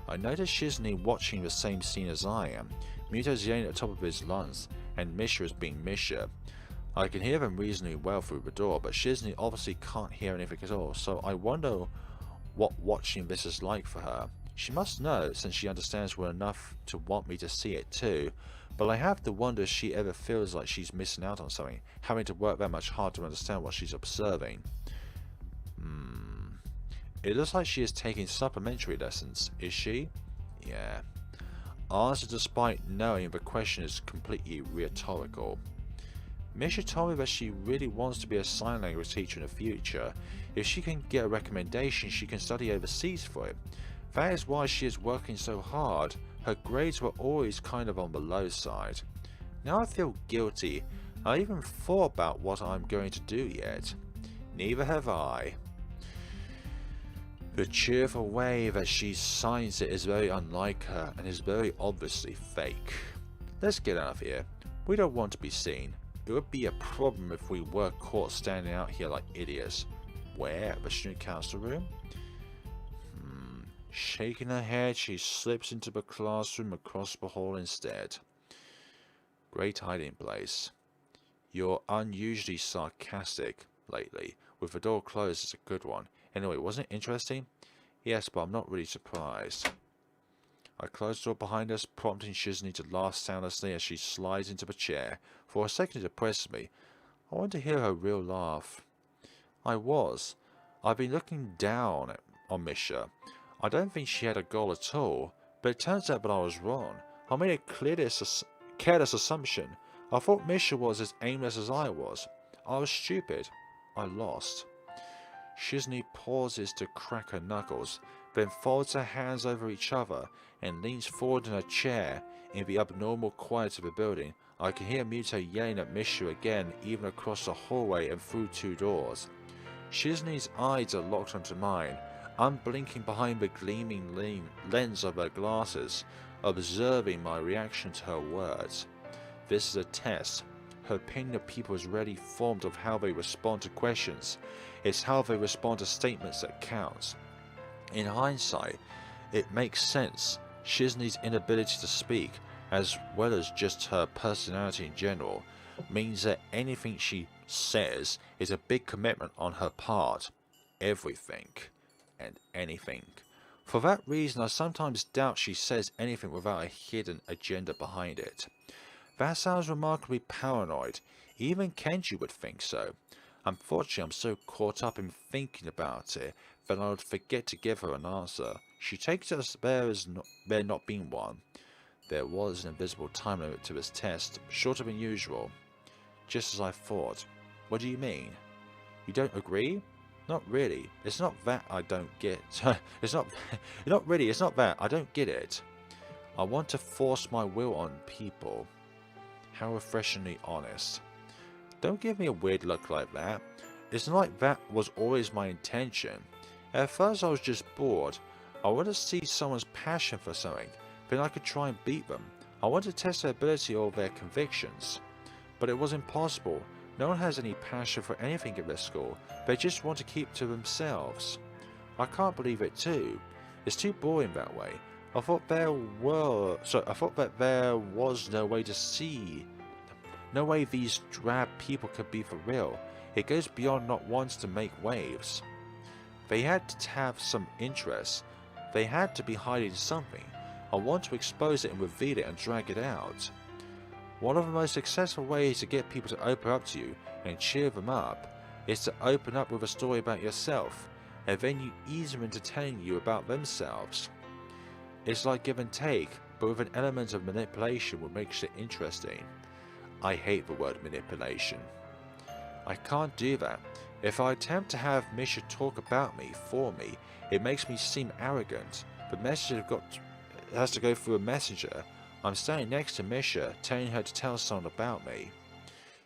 I noticed Shizune watching the same scene as I am. Muto's yelling at the top of his lungs, and Misha is being Misha. I can hear them reasonably well through the door, but Shizune obviously can't hear anything at all, so I wonder what watching this is like for her. She must know, since she understands well enough to want me to see it too, but I have to wonder if she ever feels like she's missing out on something, having to work that much hard to understand what she's observing. It looks like she is taking supplementary lessons, is she? Yeah. Answer despite knowing the question is completely rhetorical. Misha told me that she really wants to be a sign language teacher in the future. If she can get a recommendation, she can study overseas for it. That is why she is working so hard. Her grades were always kind of on the low side. Now I feel guilty. I even thought about what I'm going to do yet. Neither have I. The cheerful way that she signs it is very unlike her and is very obviously fake. Let's get out of here. We don't want to be seen. It would be a problem if we were caught standing out here like idiots. Where? The student council room? Shaking her head, she slips into the classroom across the hall instead. Great hiding place. You're unusually sarcastic lately. With the door closed, it's a good one. Anyway, wasn't it interesting? Yes, but I'm not really surprised. I closed the door behind us, prompting Shizune to laugh soundlessly as she slides into the chair. For a second it depressed me. I wanted to hear her real laugh. I've been looking down on Misha. I don't think she had a goal at all, but it turns out that I was wrong. I made a careless assumption. I thought Misha was as aimless as I was. I was stupid. I lost. Shizune pauses to crack her knuckles, then folds her hands over each other and leans forward in her chair. In the abnormal quiet of the building, I can hear Muto yelling at Misha again, even across the hallway and through two doors. Shizune's eyes are locked onto mine, unblinking behind the gleaming lens of her glasses, observing my reaction to her words. This is a test. Her opinion of people is already formed of how they respond to questions. It's how they respond to statements that counts. In hindsight, it makes sense. Shizune's inability to speak, as well as just her personality in general, means that anything she says is a big commitment on her part. Everything and anything. For that reason, I sometimes doubt she says anything without a hidden agenda behind it. That sounds remarkably paranoid. Even Kenji would think so. Unfortunately, I'm so caught up in thinking about it that I would forget to give her an answer. She takes it as there not being one. There was an invisible time limit to this test, shorter than usual. Just as I thought. What do you mean? You don't agree? Not really. It's not that I don't get. It's not that. I don't get it. I want to force my will on people. How refreshingly honest. Don't give me a weird look like that. It's not like that was always my intention. At first I was just bored. I wanted to see someone's passion for something, then I could try and beat them. I wanted to test their ability or their convictions. But it was impossible. No one has any passion for anything at this school. They just want to keep to themselves. I can't believe it too. It's too boring that way. I thought that there was no way to see. No way these drab people could be for real. It goes beyond not wanting to make waves. They had to have some interest. They had to be hiding something. I want to expose it and reveal it and drag it out. One of the most successful ways to get people to open up to you and cheer them up is to open up with a story about yourself, and then you ease them into telling you about themselves. It's like give and take, but with an element of manipulation which makes it interesting. I hate the word manipulation. I can't do that. If I attempt to have Misha talk about me for me, it makes me seem arrogant. The message has to go through a messenger. I'm standing next to Misha, telling her to tell someone about me.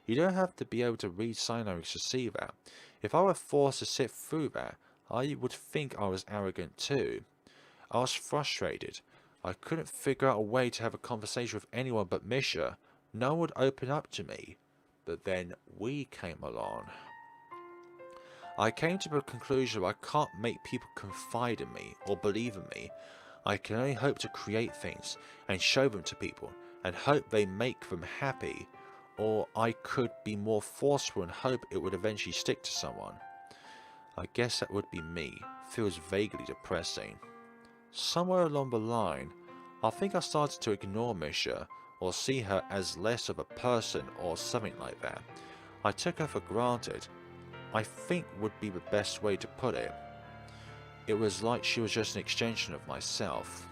You don't have to be able to read sign language to see that. If I were forced to sit through that, I would think I was arrogant too. I was frustrated. I couldn't figure out a way to have a conversation with anyone but Misha. No one would open up to me. But then we came along. I came to the conclusion that I can't make people confide in me or believe in me. I can only hope to create things and show them to people and hope they make them happy. Or I could be more forceful and hope it would eventually stick to someone. I guess that would be me. Feels vaguely depressing. Somewhere along the line, I think I started to ignore Misha or see her as less of a person or something like that. I took her for granted, I think would be the best way to put it. It was like she was just an extension of myself.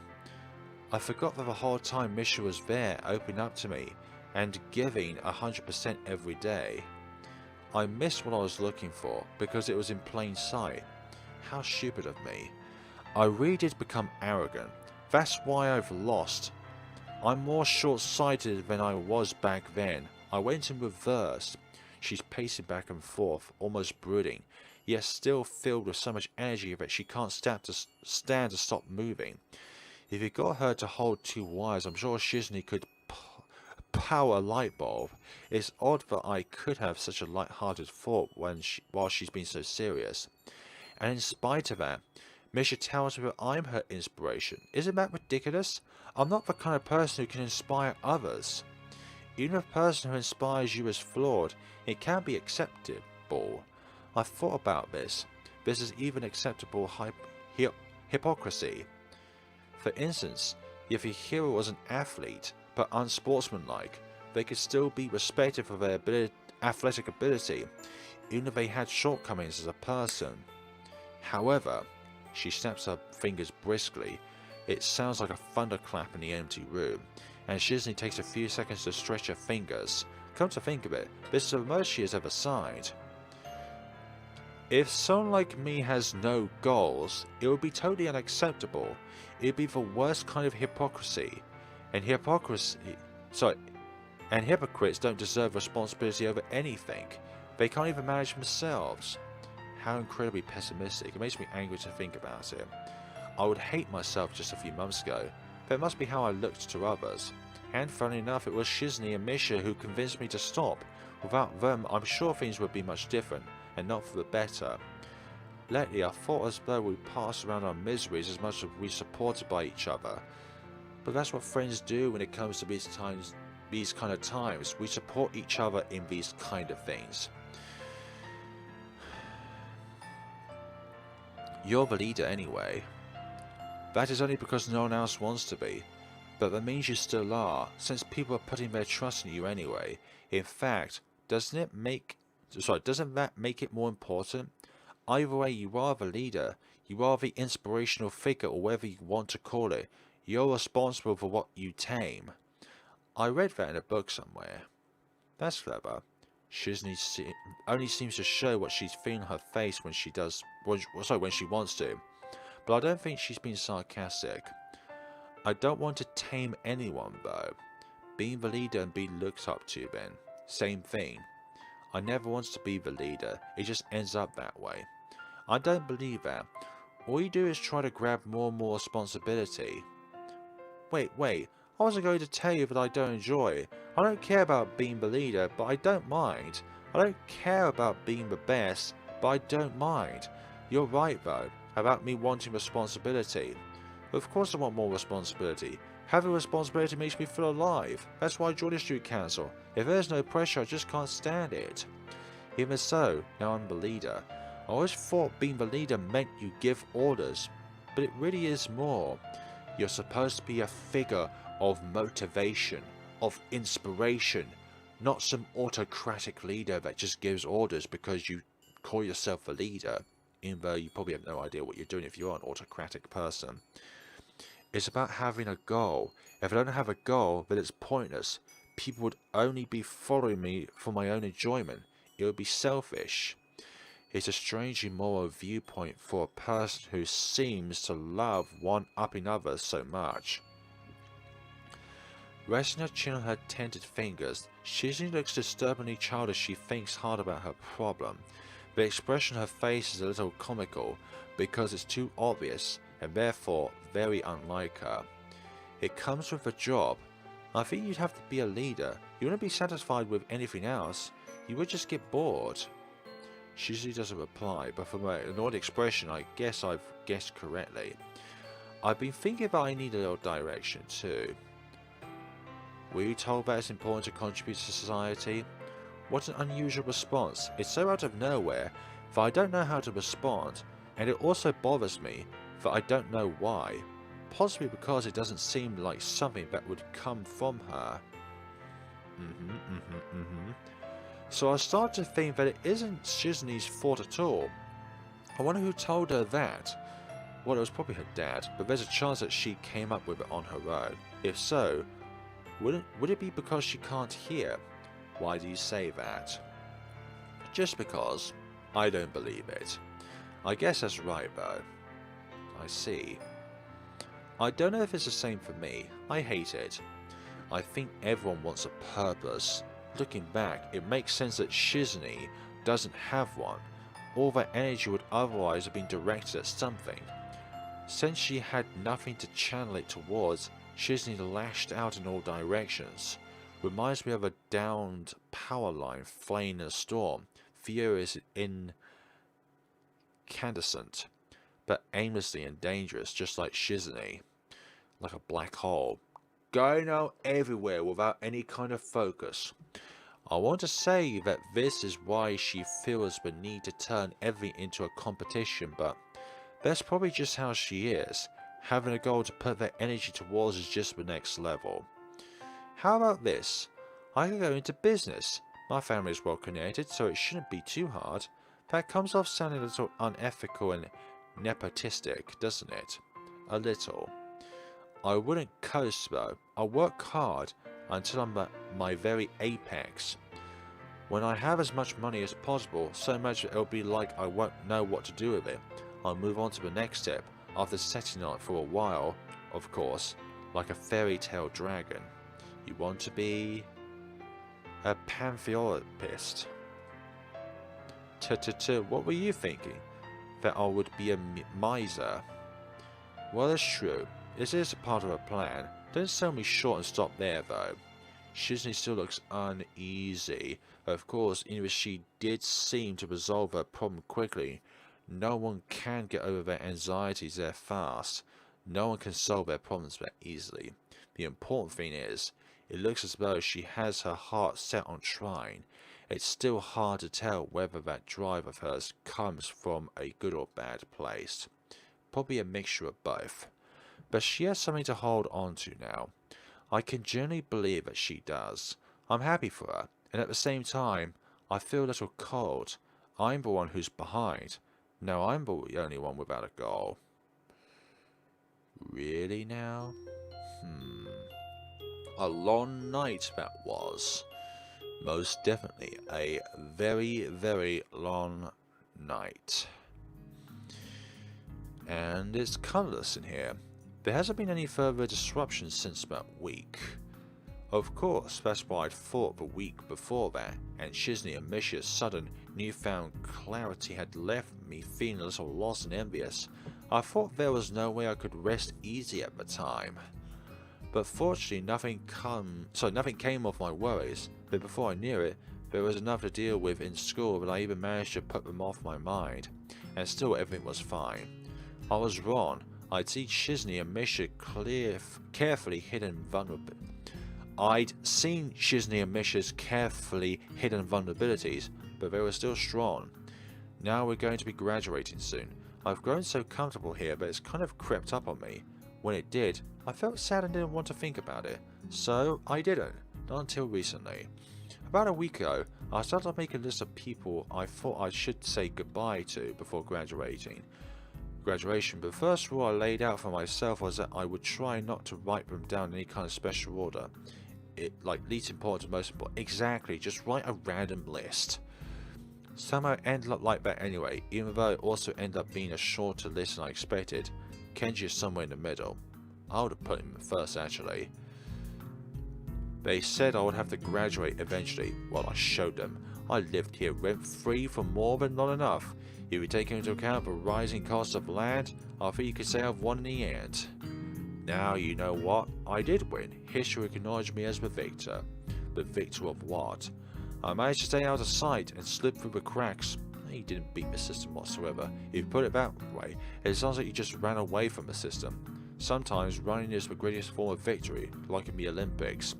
I forgot that the whole time Misha was there, opening up to me, and giving 100% every day. I missed what I was looking for, because it was in plain sight. How stupid of me. I really did become arrogant. That's why I've lost. I'm more short-sighted than I was back then. I went in reverse. She's pacing back and forth, almost brooding, yet still filled with so much energy that she can't stand to stop moving. If you got her to hold two wires, I'm sure Shizune could power a light bulb. It's odd that I could have such a light-hearted thought while she's been so serious. And in spite of that, Misha tells me that I'm her inspiration. Isn't that ridiculous? I'm not the kind of person who can inspire others. Even if a person who inspires you is flawed, it can be acceptable. I've thought about this. This is even acceptable hypocrisy. For instance, if a hero was an athlete, but unsportsmanlike, they could still be respected for their athletic ability, even if they had shortcomings as a person. However, she snaps her fingers briskly. It sounds like a thunderclap in the empty room, and Shizune takes a few seconds to stretch her fingers. Come to think of it, this is the most she has ever sighed. If someone like me has no goals, it would be totally unacceptable. It would be the worst kind of hypocrisy. And hypocrites don't deserve responsibility over anything. They can't even manage themselves. How incredibly pessimistic. It makes me angry to think about it. I would hate myself just a few months ago. That must be how I looked to others. And funny enough, it was Shizune and Misha who convinced me to stop. Without them, I'm sure things would be much different, and not for the better. Lately, I thought as though we passed around our miseries as much as we supported by each other. But that's what friends do when it comes to these kind of times. We support each other in these kind of things. You're the leader anyway. That is only because no one else wants to be. But that means you still are, since people are putting their trust in you anyway. In fact, doesn't that make it more important? Either way, you are the leader. You are the inspirational figure, or whatever you want to call it. You're responsible for what you tame. I read that in a book somewhere. That's clever. Shizune only seems to show what she's feeling on her face when she wants to. But I don't think she's being sarcastic. I don't want to tame anyone though. Being the leader and being looked up to then. Same thing. I never wanted to be the leader. It just ends up that way. I don't believe that. All you do is try to grab more and more responsibility. Wait. I wasn't going to tell you that I don't enjoy it. I don't care about being the leader, but I don't mind. I don't care about being the best, but I don't mind. You're right though, about me wanting responsibility. Of course I want more responsibility. Having responsibility makes me feel alive. That's why I joined the student council. If there's no pressure, I just can't stand it. Even so, now I'm the leader. I always thought being the leader meant you give orders, but it really is more. You're supposed to be a figure of motivation, of inspiration, not some autocratic leader that just gives orders because you call yourself a leader, even though you probably have no idea what you're doing if you're an autocratic person. It's about having a goal. If I don't have a goal, then it's pointless. People would only be following me for my own enjoyment. It would be selfish. It's a strangely moral viewpoint for a person who seems to love one-upping others so much. Resting her chin on her tented fingers, Shizune looks disturbingly childish. She thinks hard about her problem. The expression on her face is a little comical because it's too obvious and therefore very unlike her. It comes with a job. I think you'd have to be a leader. You wouldn't be satisfied with anything else. You would just get bored. Shizune doesn't reply, but from an annoyed expression, I guess I've guessed correctly. I've been thinking that I need a little direction too. Were you told that it's important to contribute to society? What an unusual response. It's so out of nowhere that I don't know how to respond, and it also bothers me that I don't know why. Possibly because it doesn't seem like something that would come from her. So I start to think that it isn't Shizune's fault at all. I wonder who told her that. Well, it was probably her dad, but there's a chance that she came up with it on her own. If so, would it be because she can't hear? Why do you say that? Just because. I don't believe it. I guess that's right though. I see. I don't know if it's the same for me. I hate it. I think everyone wants a purpose. Looking back, it makes sense that Shizune doesn't have one. All that energy would otherwise have been directed at something. Since she had nothing to channel it towards, Shizune lashed out in all directions. Reminds me of a downed power line flaying in a storm, furious and incandescent, but aimlessly and dangerous, just like Shizune. Like a black hole, going out everywhere without any kind of focus. I want to say that this is why she feels the need to turn everything into a competition, but that's probably just how she is. Having a goal to put that energy towards is just the next level. How about this? I could go into business. My family is well connected, so it shouldn't be too hard. That comes off sounding a little unethical and nepotistic, doesn't it? A little. I wouldn't coast though. I'll work hard until I'm at my very apex. When I have as much money as possible, so much that it'll be like I won't know what to do with it. I'll move on to the next step, after sitting on it for a while, of course, like a fairy tale dragon. You want to be a pantheologist. What were you thinking? That I would be a miser? Well, that's true. This is a part of a plan. Don't sell me short and stop there, though. Shizune still looks uneasy. Of course, even if she did seem to resolve her problem quickly, no one can get over their anxieties that fast. No one can solve their problems that easily. The important thing is, it looks as though she has her heart set on trying. It's still hard to tell whether that drive of hers comes from a good or bad place. Probably a mixture of both. But she has something to hold on to now. I can genuinely believe that she does. I'm happy for her, and at the same time, I feel a little cold. I'm the one who's behind. No, I'm the only one without a goal. Really now? A long night that was. Most definitely a very, very long night. And it's colourless in here. There hasn't been any further disruption since that week. Of course, that's why I'd thought the week before that, and Shizune and Misha's sudden newfound clarity had left me feeling a little lost and envious. I thought there was no way I could rest easy at the time. But fortunately nothing came of my worries, but before I knew it, There was enough to deal with in school, but I even managed to put them off my mind, and still everything was fine. I was wrong. I'd seen Shizune and Misha carefully hidden Misha's carefully hidden vulnerabilities, but they were still strong. Now we're going to be graduating soon. I've grown so comfortable here, but it's kind of crept up on me. When it did, I felt sad and didn't want to think about it, so I didn't, not until recently. About a week ago, I started making a list of people I thought I should say goodbye to before graduation. But the first rule I laid out for myself was that I would try not to write them down in any kind of special order. Like least important to most important. Exactly, just write a random list. Somehow it ended up like that anyway, even though it also ended up being a shorter list than I expected. Kenji is somewhere in the middle. I would have put him first actually. They said I would have to graduate eventually. Well, I showed them. I lived here rent-free for more than not enough. If you take into account the rising cost of land, I think you could say I've won in the end. Now you know what? I did win. History acknowledged me as the victor. The victor of what? I managed to stay out of sight and slip through the cracks. He didn't beat the system whatsoever. If you put it that way, it sounds like you just ran away from the system. Sometimes running is the greatest form of victory, like in the Olympics.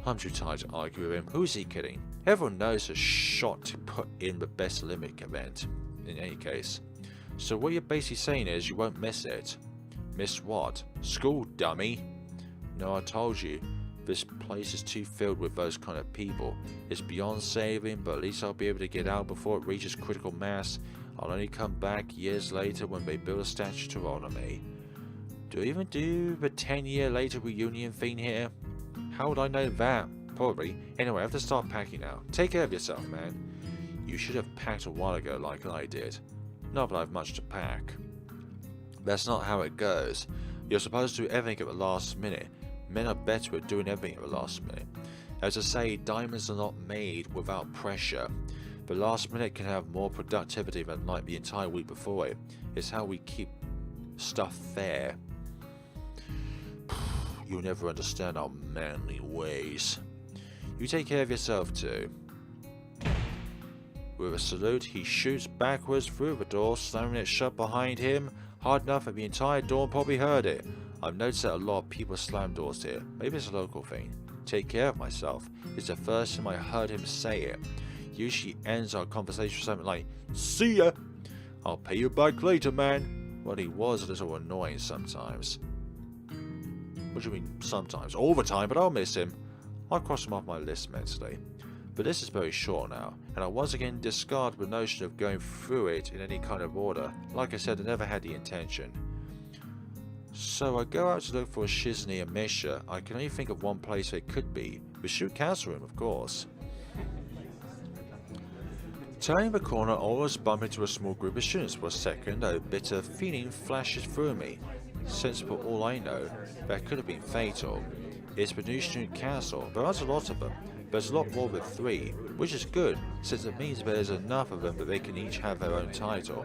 I'm too tired to argue with him. Who's he kidding? Everyone knows a shot to put in the best Olympic event, in any case. So what you're basically saying is you won't miss it. Miss what? School, dummy! No, I told you. This place is too filled with those kind of people. It's beyond saving, but at least I'll be able to get out before it reaches critical mass. I'll only come back years later when they build a statue to honor me. Do we even do the 10-year later reunion thing here? How would I know that? Probably. Anyway, I have to start packing now. Take care of yourself, man. You should have packed a while ago like I did. Not that I have much to pack. That's not how it goes. You're supposed to do everything at the last minute. Men are better at doing everything at the last minute. As I say, diamonds are not made without pressure. The last minute can have more productivity than like the entire week before it. It's how we keep stuff fair. You'll never understand our manly ways. You take care of yourself too. With a salute, he shoots backwards through the door, slamming it shut behind him, hard enough that the entire door probably heard it. I've noticed that a lot of people slam doors here. Maybe it's a local thing. Take care of myself. It's the first time I heard him say it. Usually ends our conversation with something like, "See ya! I'll pay you back later, man." Well, he was a little annoying sometimes. What do you mean sometimes? All the time, but I'll miss him. I'll cross him off my list mentally. But this is very short now, and I once again discard the notion of going through it in any kind of order. Like I said, I never had the intention. So I go out to look for Shizune and Misha. I can only think of one place they could be. The shoot council room, of course. Turning the corner, I almost bump into a small group of students. For a second, a bitter feeling flashes through me. Since for all I know, that could have been fatal. It's the new student council. There aren't a lot of them. There's a lot more with 3, which is good, since it means there's enough of them that they can each have their own title.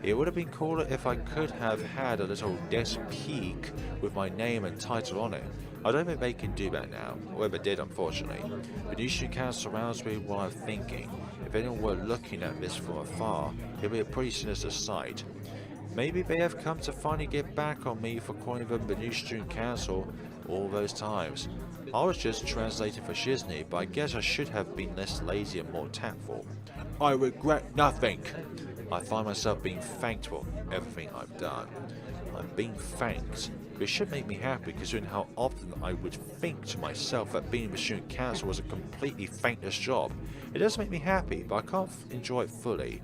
It would have been cooler if I could have had a little desk peak with my name and title on it. I don't think they can do that now, or ever did unfortunately. The new student council surrounds me while I'm thinking. If anyone were looking at this from afar, it would be a pretty sinister sight. Maybe they have come to finally get back on me for calling them the new student council all those times. I was just translating for Shizune, but I guess I should have been less lazy and more tactful. I regret nothing. I find myself being thanked for everything I've done. I'm being thanked. It should make me happy considering how often I would think to myself that being in the student council was a completely thankless job. It does make me happy, but I can't enjoy it fully.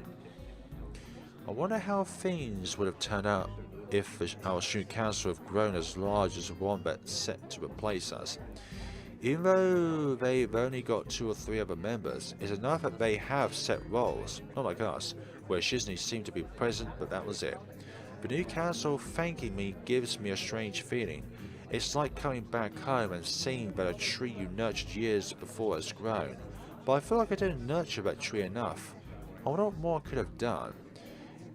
I wonder how things would have turned out if our student council have grown as large as the one that's set to replace us. Even though they've only got 2 or 3 other members, it's enough that they have set roles, not like us, where Shizune seemed to be present, but that was it. The new council thanking me gives me a strange feeling. It's like coming back home and seeing that a tree you nurtured years before has grown. But I feel like I didn't nurture that tree enough. I wonder what more I could have done.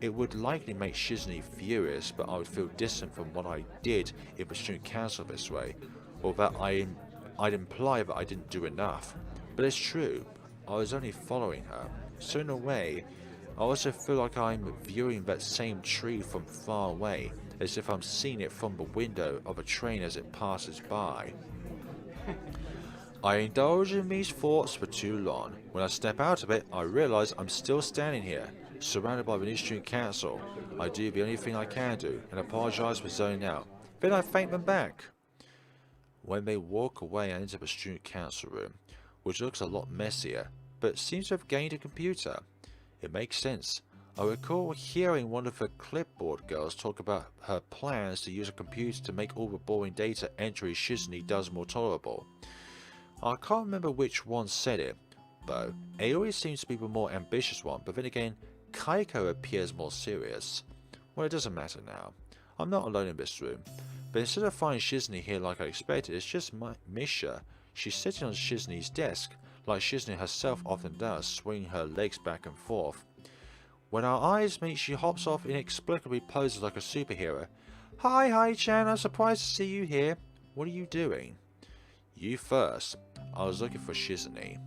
It would likely make Shizune furious, but I would feel distant from what I did in the student council this way, or that I'd imply that I didn't do enough. But it's true, I was only following her. So in a way, I also feel like I'm viewing that same tree from far away, as if I'm seeing it from the window of a train as it passes by. I indulge in these thoughts for too long. When I step out of it, I realise I'm still standing here, surrounded by the new student council. I do the only thing I can do, and apologise for zoning out. Then I thank them back. When they walk away, I enter the student council room, which looks a lot messier, but seems to have gained a computer. It makes sense. I recall hearing one of the clipboard girls talk about her plans to use a computer to make all the boring data entries Shizune does more tolerable. I can't remember which one said it, though. It always seems to be the more ambitious one, but then again, Kaiko appears more serious. Well, it doesn't matter now. I'm not alone in this room. But instead of finding Shizune here like I expected, it's just Misha. She's sitting on Shizune's desk, like Shizune herself often does, swinging her legs back and forth. When our eyes meet, she hops off, inexplicably poses like a superhero. Hi, Chan, I'm surprised to see you here. What are you doing? You first. I was looking for Shizune.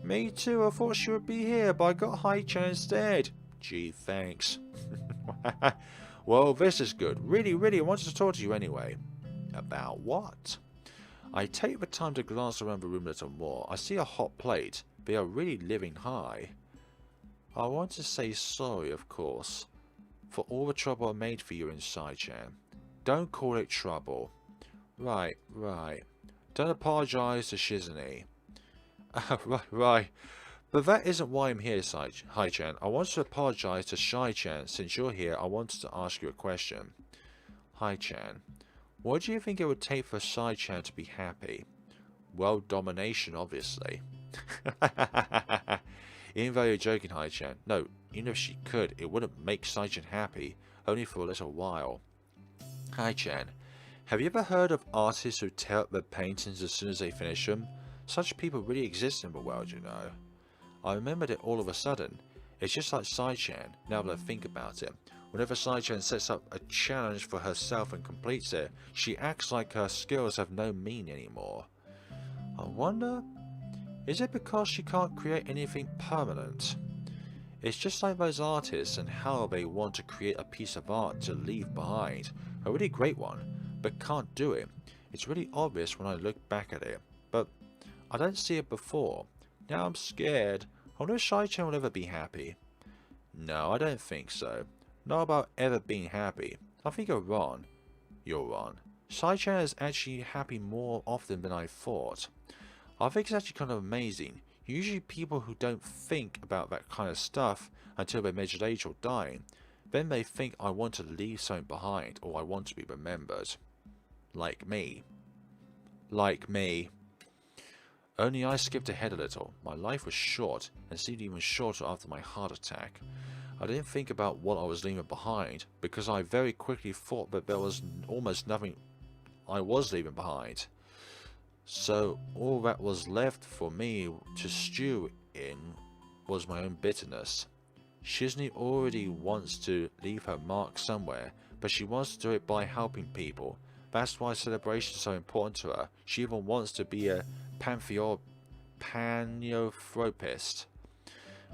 Me too, I thought she would be here, but I got Hai-chan instead. Gee, thanks. Well, this is good. Really, I wanted to talk to you anyway. About what? I take the time to glance around the room a little more. I see a hot plate. They are really living high. I want to say sorry, of course, for all the trouble I made for you inside, Chan. Don't call it trouble. Right. Don't apologise to Shizune. Right. But that isn't why I'm here, Hai-chan. I wanted to apologise to Shai-chan. Since you're here, I wanted to ask you a question. Hai-chan, what do you think it would take for Shai-chan to be happy? Well, domination, obviously. Even though you're joking, Hai-chan. No, even if she could, it wouldn't make Shai-chan happy, only for a little while. Hai-chan, have you ever heard of artists who tear up their paintings as soon as they finish them? Such people really exist in the world, you know. I remembered it all of a sudden. It's just like Sai-chan, now that I think about it. Whenever Sai-chan sets up a challenge for herself and completes it, she acts like her skills have no meaning anymore. I wonder, is it because she can't create anything permanent? It's just like those artists and how they want to create a piece of art to leave behind. A really great one, but can't do it. It's really obvious when I look back at it, but I don't see it before. Now I'm scared. I wonder if Shai-chan will ever be happy. No, I don't think so. Not about ever being happy. I think you're wrong. You're wrong. Shai-chan is actually happy more often than I thought. I think it's actually kind of amazing. Usually people who don't think about that kind of stuff until they're middle-aged or dying, then they think I want to leave something behind or I want to be remembered. Like me. Like me. Only I skipped ahead a little. My life was short, and seemed even shorter after my heart attack. I didn't think about what I was leaving behind, because I very quickly thought that there was almost nothing I was leaving behind. So all that was left for me to stew in was my own bitterness. Shizune already wants to leave her mark somewhere, but she wants to do it by helping people. That's why celebration is so important to her. She even wants to be a pantheanthropist.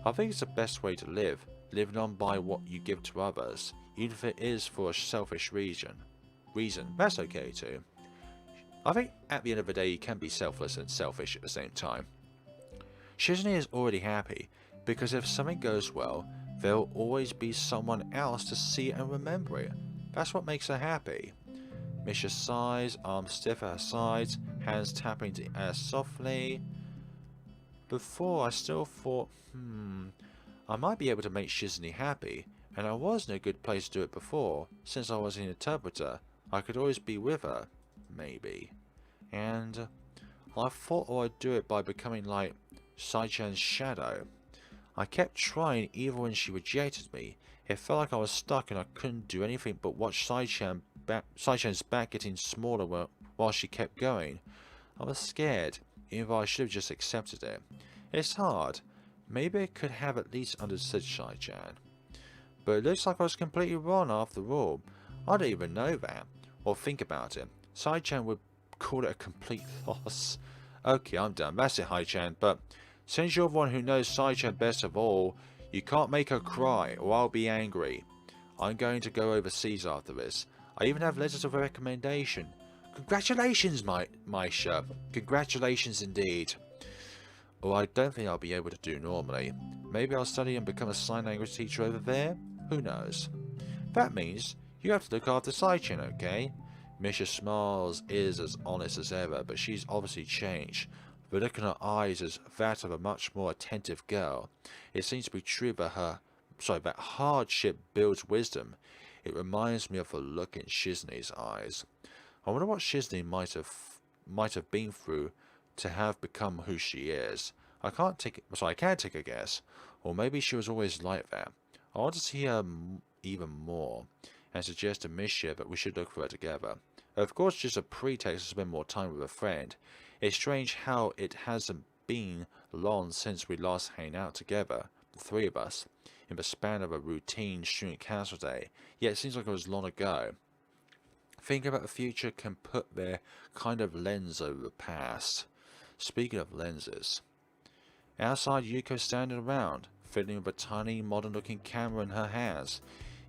I think it's the best way to live, living on by what you give to others, even if it is for a selfish reason. That's okay too. I think at the end of the day you can be selfless and selfish at the same time. Shizune is already happy, because if something goes well, there will always be someone else to see it and remember it. That's what makes her happy. Misha sighs, arms stiff at her sides, hands tapping the air softly. Before I still thought, I might be able to make Shizune happy, and I was in a good place to do it before. Since I was an interpreter, I could always be with her, maybe. And I thought I'd do it by becoming like Sai-chan's shadow. I kept trying even when she rejected me. It felt like I was stuck and I couldn't do anything but watch Sai-chan's back getting smaller while she kept going. I was scared, even though I should have just accepted it. It's hard. Maybe I could have at least understood Sai-chan. But it looks like I was completely wrong after all. I don't even know that, or think about it. Sai-chan would call it a complete loss. Okay, I'm done. That's it, Hai-chan. But since you're the one who knows Sai-chan best of all, you can't make her cry, or I'll be angry. I'm going to go overseas after this. I even have letters of recommendation. Congratulations, Misha. Congratulations indeed. Well, I don't think I'll be able to do normally. Maybe I'll study and become a sign language teacher over there? Who knows? That means you have to look after Sai-chan, okay? Misha smiles, is as honest as ever, but she's obviously changed. The look in her eyes is that of a much more attentive girl. It seems to be true that that hardship builds wisdom. It reminds me of the look in Shizune's eyes. I wonder what Shizune might have been through to have become who she is. I can take a guess. Or maybe she was always like that. I want to see her even more, and suggest to Misha that we should look for her together. Of course, just a pretext to spend more time with a friend. It's strange how it hasn't been long since we last hang out together, the three of us, in the span of a routine student council day, yet it seems like it was long ago. Thinking about the future can put their kind of lens over the past. Speaking of lenses, outside Yuko's standing around, fiddling with a tiny, modern-looking camera in her hands.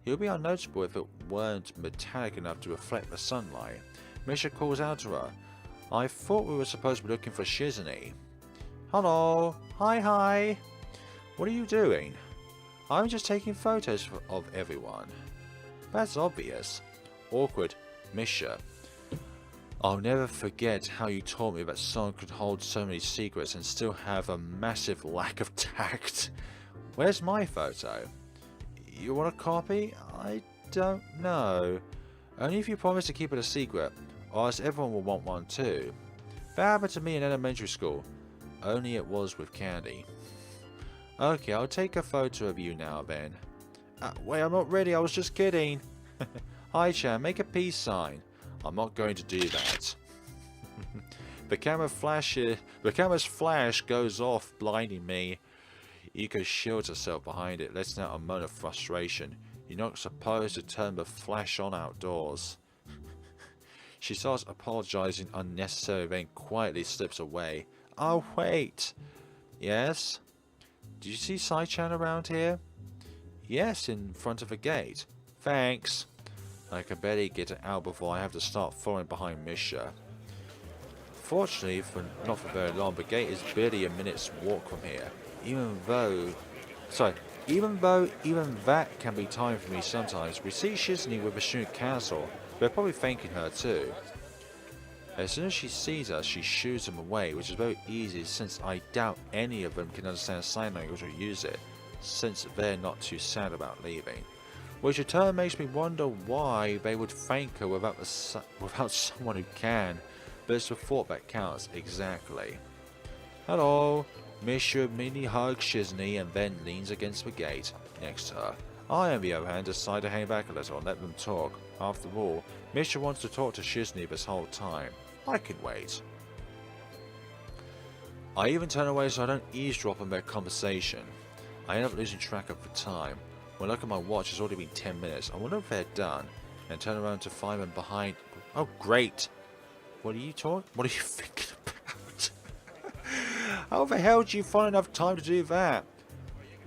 It would be unnoticeable if it weren't metallic enough to reflect the sunlight. Misha calls out to her. I thought we were supposed to be looking for Shizune. Hello. Hi. What are you doing? I'm just taking photos of everyone. That's obvious. Awkward. Misha. I'll never forget how you taught me that someone could hold so many secrets and still have a massive lack of tact. Where's my photo? You want a copy? I don't know. Only if you promise to keep it a secret, or else everyone will want one too. That happened to me in elementary school. Only it was with candy. Okay, I'll take a photo of you now then. Wait, I'm not ready, I was just kidding. Hi-chan, make a peace sign. I'm not going to do that. The camera's flash goes off, blinding me. Yuko shields herself behind it, letting out a moan of frustration. You're not supposed to turn the flash on outdoors. She starts apologizing unnecessarily, then quietly slips away. Oh, wait. Yes? Do you see Sai-chan around here? Yes, in front of the gate. Thanks. I can barely get it out before I have to start following behind Misha. Fortunately, not for very long, the gate is barely a minute's walk from here. Even that can be time for me sometimes. We see Shizune with the student council. They're probably thanking her too. As soon as she sees us, she shoos them away, which is very easy since I doubt any of them can understand sign language or use it, since they're not too sad about leaving. Which in turn makes me wonder why they would thank her without someone who can, but it's the thought that counts, exactly. Hello. Misha immediately hugs Shizune and then leans against the gate next to her. I, on the other hand, decide to hang back a little and let them talk. After all, Misha wants to talk to Shizune this whole time. I can wait. I even turn away so I don't eavesdrop on their conversation. I end up losing track of the time. When I look at my watch, it's already been 10 minutes. I wonder if they're done, and turn around to find them behind. Oh, great! What are you thinking about? How the hell do you find enough time to do that?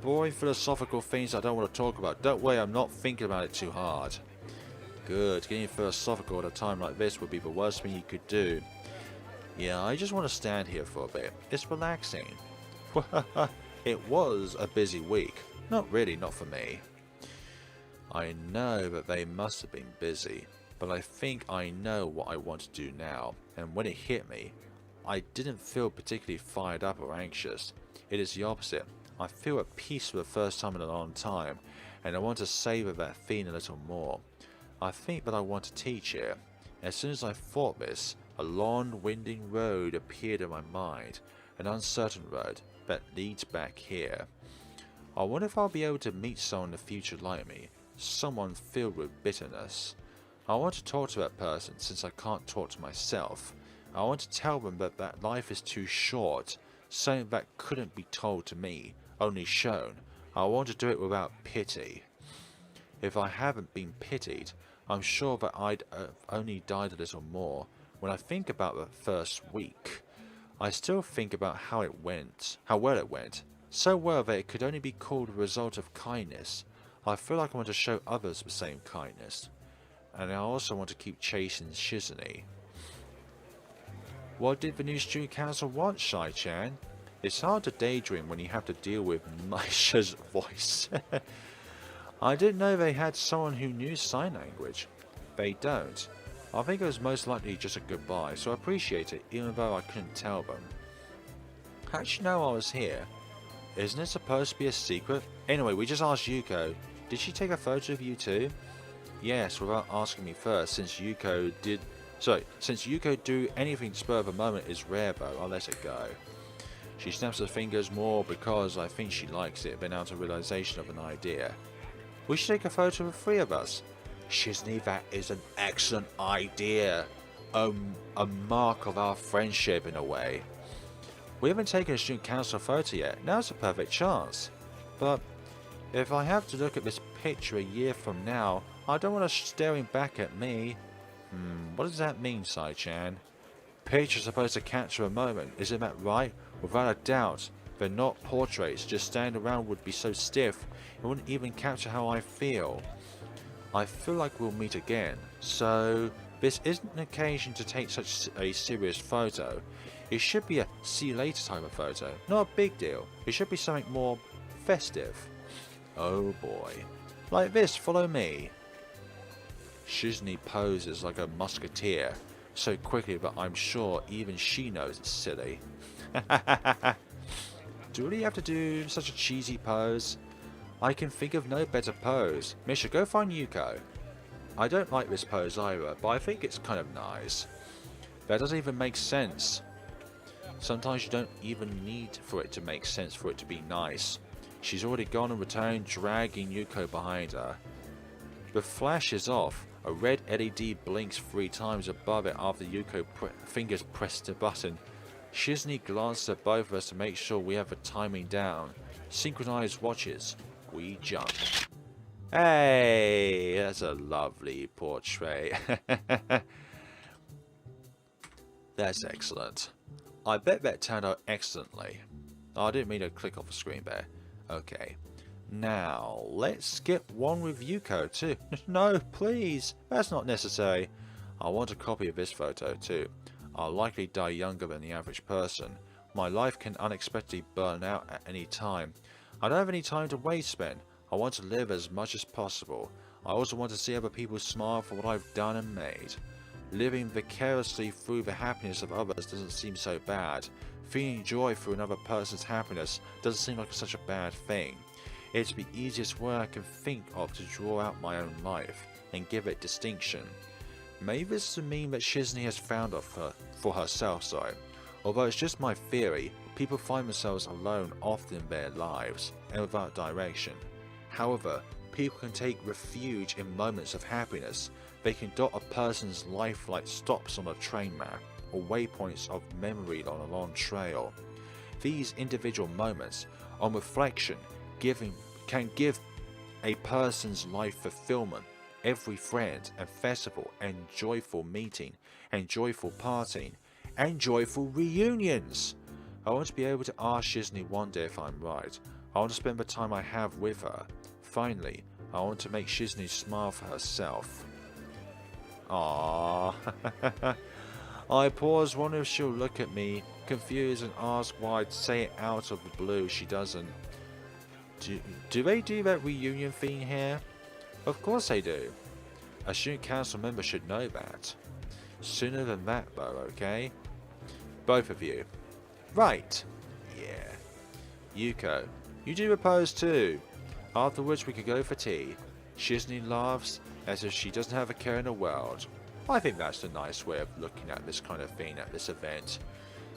Boring philosophical things I don't want to talk about. Don't worry, I'm not thinking about it too hard. Good. Getting philosophical at a time like this would be the worst thing you could do. Yeah, I just want to stand here for a bit. It's relaxing. It was a busy week. Not really, not for me. I know that they must have been busy, but I think I know what I want to do now, and when it hit me, I didn't feel particularly fired up or anxious. It is the opposite. I feel at peace for the first time in a long time, and I want to savor that feeling a little more. I think that I want to teach here. As soon as I thought this, a long, winding road appeared in my mind, an uncertain road that leads back here. I wonder if I'll be able to meet someone in the future like me, someone filled with bitterness. I want to talk to that person since I can't talk to myself. I want to tell them that life is too short, something that couldn't be told to me, only shown. I want to do it without pity. If I haven't been pitied, I'm sure that I'd only died a little more. When I think about the first week, I still think about how well it went. So well that it could only be called a result of kindness. I feel like I want to show others the same kindness. And I also want to keep chasing Shizune. What did the new student council want, Shai-chan? It's hard to daydream when you have to deal with Misha's voice. I didn't know they had someone who knew sign language. They don't. I think it was most likely just a goodbye, so I appreciate it even though I couldn't tell them. How'd you know I was here? Isn't it supposed to be a secret? Anyway, we just asked Yuko. Did she take a photo of you too? Yes, without asking me first, since Yuko do anything to spur of a moment is rare though, I'll let it go. She snaps her fingers more because I think she likes it, then out of realization of an idea. We should take a photo of the three of us. Shizune, that is an excellent idea. A mark of our friendship in a way. We haven't taken a student council photo yet, now's a perfect chance. But if I have to look at this picture a year from now, I don't want her staring back at me. What does that mean, Sai-chan? Pictures are supposed to capture a moment, isn't that right? Without a doubt. They're not portraits, just standing around would be so stiff, it wouldn't even capture how I feel. I feel like we'll meet again, so this isn't an occasion to take such a serious photo. It should be a see you later type of photo, not a big deal. It should be something more festive. Oh boy. Like this, follow me. Shizune poses like a musketeer, so quickly that I'm sure even she knows it's silly. Do you really have to do such a cheesy pose? I can think of no better pose. Misha, go find Yuko. I don't like this pose either, but I think it's kind of nice. That doesn't even make sense. Sometimes you don't even need for it to make sense for it to be nice. She's already gone and returned, dragging Yuko behind her. The flash is off. A red LED blinks 3 times above it after Yuko fingers press the button. Shizune glances at both of us to make sure we have the timing down. Synchronized watches. We jump. Hey, that's a lovely portrait. That's excellent. I bet that turned out excellently. Oh, I didn't mean to click off the screen there. Okay. Now, let's skip one with Yuko too. No, please. That's not necessary. I want a copy of this photo too. I'll likely die younger than the average person. My life can unexpectedly burn out at any time. I don't have any time to waste, Ben. I want to live as much as possible. I also want to see other people smile for what I've done and made. Living vicariously through the happiness of others doesn't seem so bad. Feeling joy through another person's happiness doesn't seem like such a bad thing. It's the easiest way I can think of to draw out my own life and give it distinction. Maybe this is a meme that Shizune has found for herself, although it's just my theory. People find themselves alone often in their lives and without direction. However, people can take refuge in moments of happiness. They can dot a person's life like stops on a train map or waypoints of memory on a long trail. These individual moments, on reflection, can give a person's life fulfillment. Every friend and festival and joyful meeting and joyful partying and joyful reunions. I want to be able to ask Shizune one day if I'm right. I want to spend the time I have with her. Finally, I want to make Shizune smile for herself. Aww. I pause, wonder if she'll look at me, confused, and ask why I'd say it out of the blue. She doesn't. Do they do that reunion thing here? Of course they do. A student council member should know that. Sooner than that though, okay? Both of you. Right. Yeah. Yuko, you do the pose too. Afterwards we could go for tea. Shizune laughs as if she doesn't have a care in the world. I think that's a nice way of looking at this kind of thing at this event.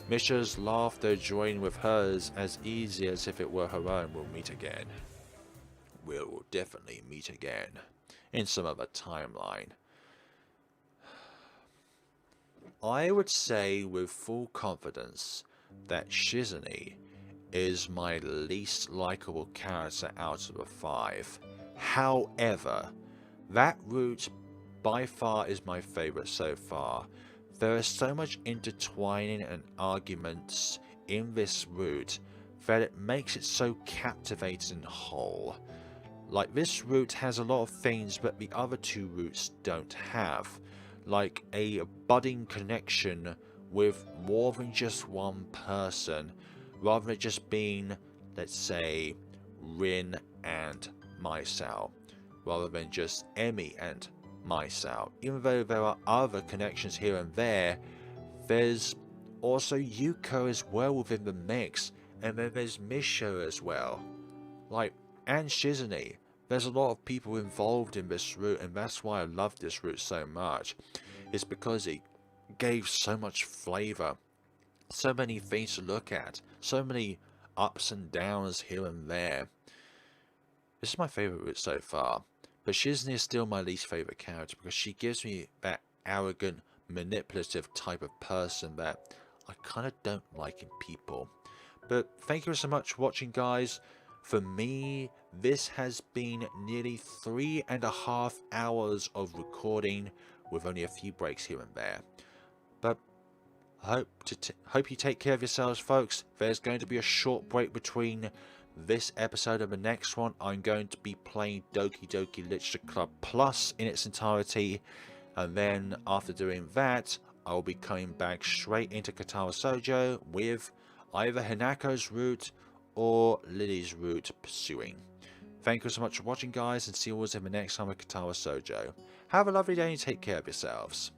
Misha's laughter joined with hers as easy as if it were her own. We'll meet again. We'll definitely meet again. In some other timeline. I would say with full confidence that Shizune is my least likable character out of the 5. However, that route by far is my favourite so far. There is so much intertwining and arguments in this route that it makes it so captivating and whole. Like, this route has a lot of things that the other two routes don't have, like a budding connection with more than just one person, rather than just being, let's say, Rin and Misao, rather than just Emi and Misao. Even though there are other connections here and there, there's also Yuko as well within the mix, and then there's Misha as well, like, and Shizune. There's a lot of people involved in this route, and that's why I love this route so much. It's because it gave so much flavor, so many things to look at, so many ups and downs here and there. This is my favorite route so far, but Shizune is still my least favorite character because she gives me that arrogant, manipulative type of person that I kind of don't like in people. But thank you so much for watching, guys. For me, this has been nearly 3.5 hours of recording with only a few breaks here and there. But I hope you take care of yourselves, folks. There's going to be a short break between this episode and the next one. I'm going to be playing Doki Doki Literature Club Plus in its entirety, and then after doing that, I will be coming back straight into Katawa Shoujo with either Hanako's route or Lily's route pursuing. Thank you so much for watching, guys, and see you all in the next time with Katawa Shoujo. Have a lovely day and take care of yourselves.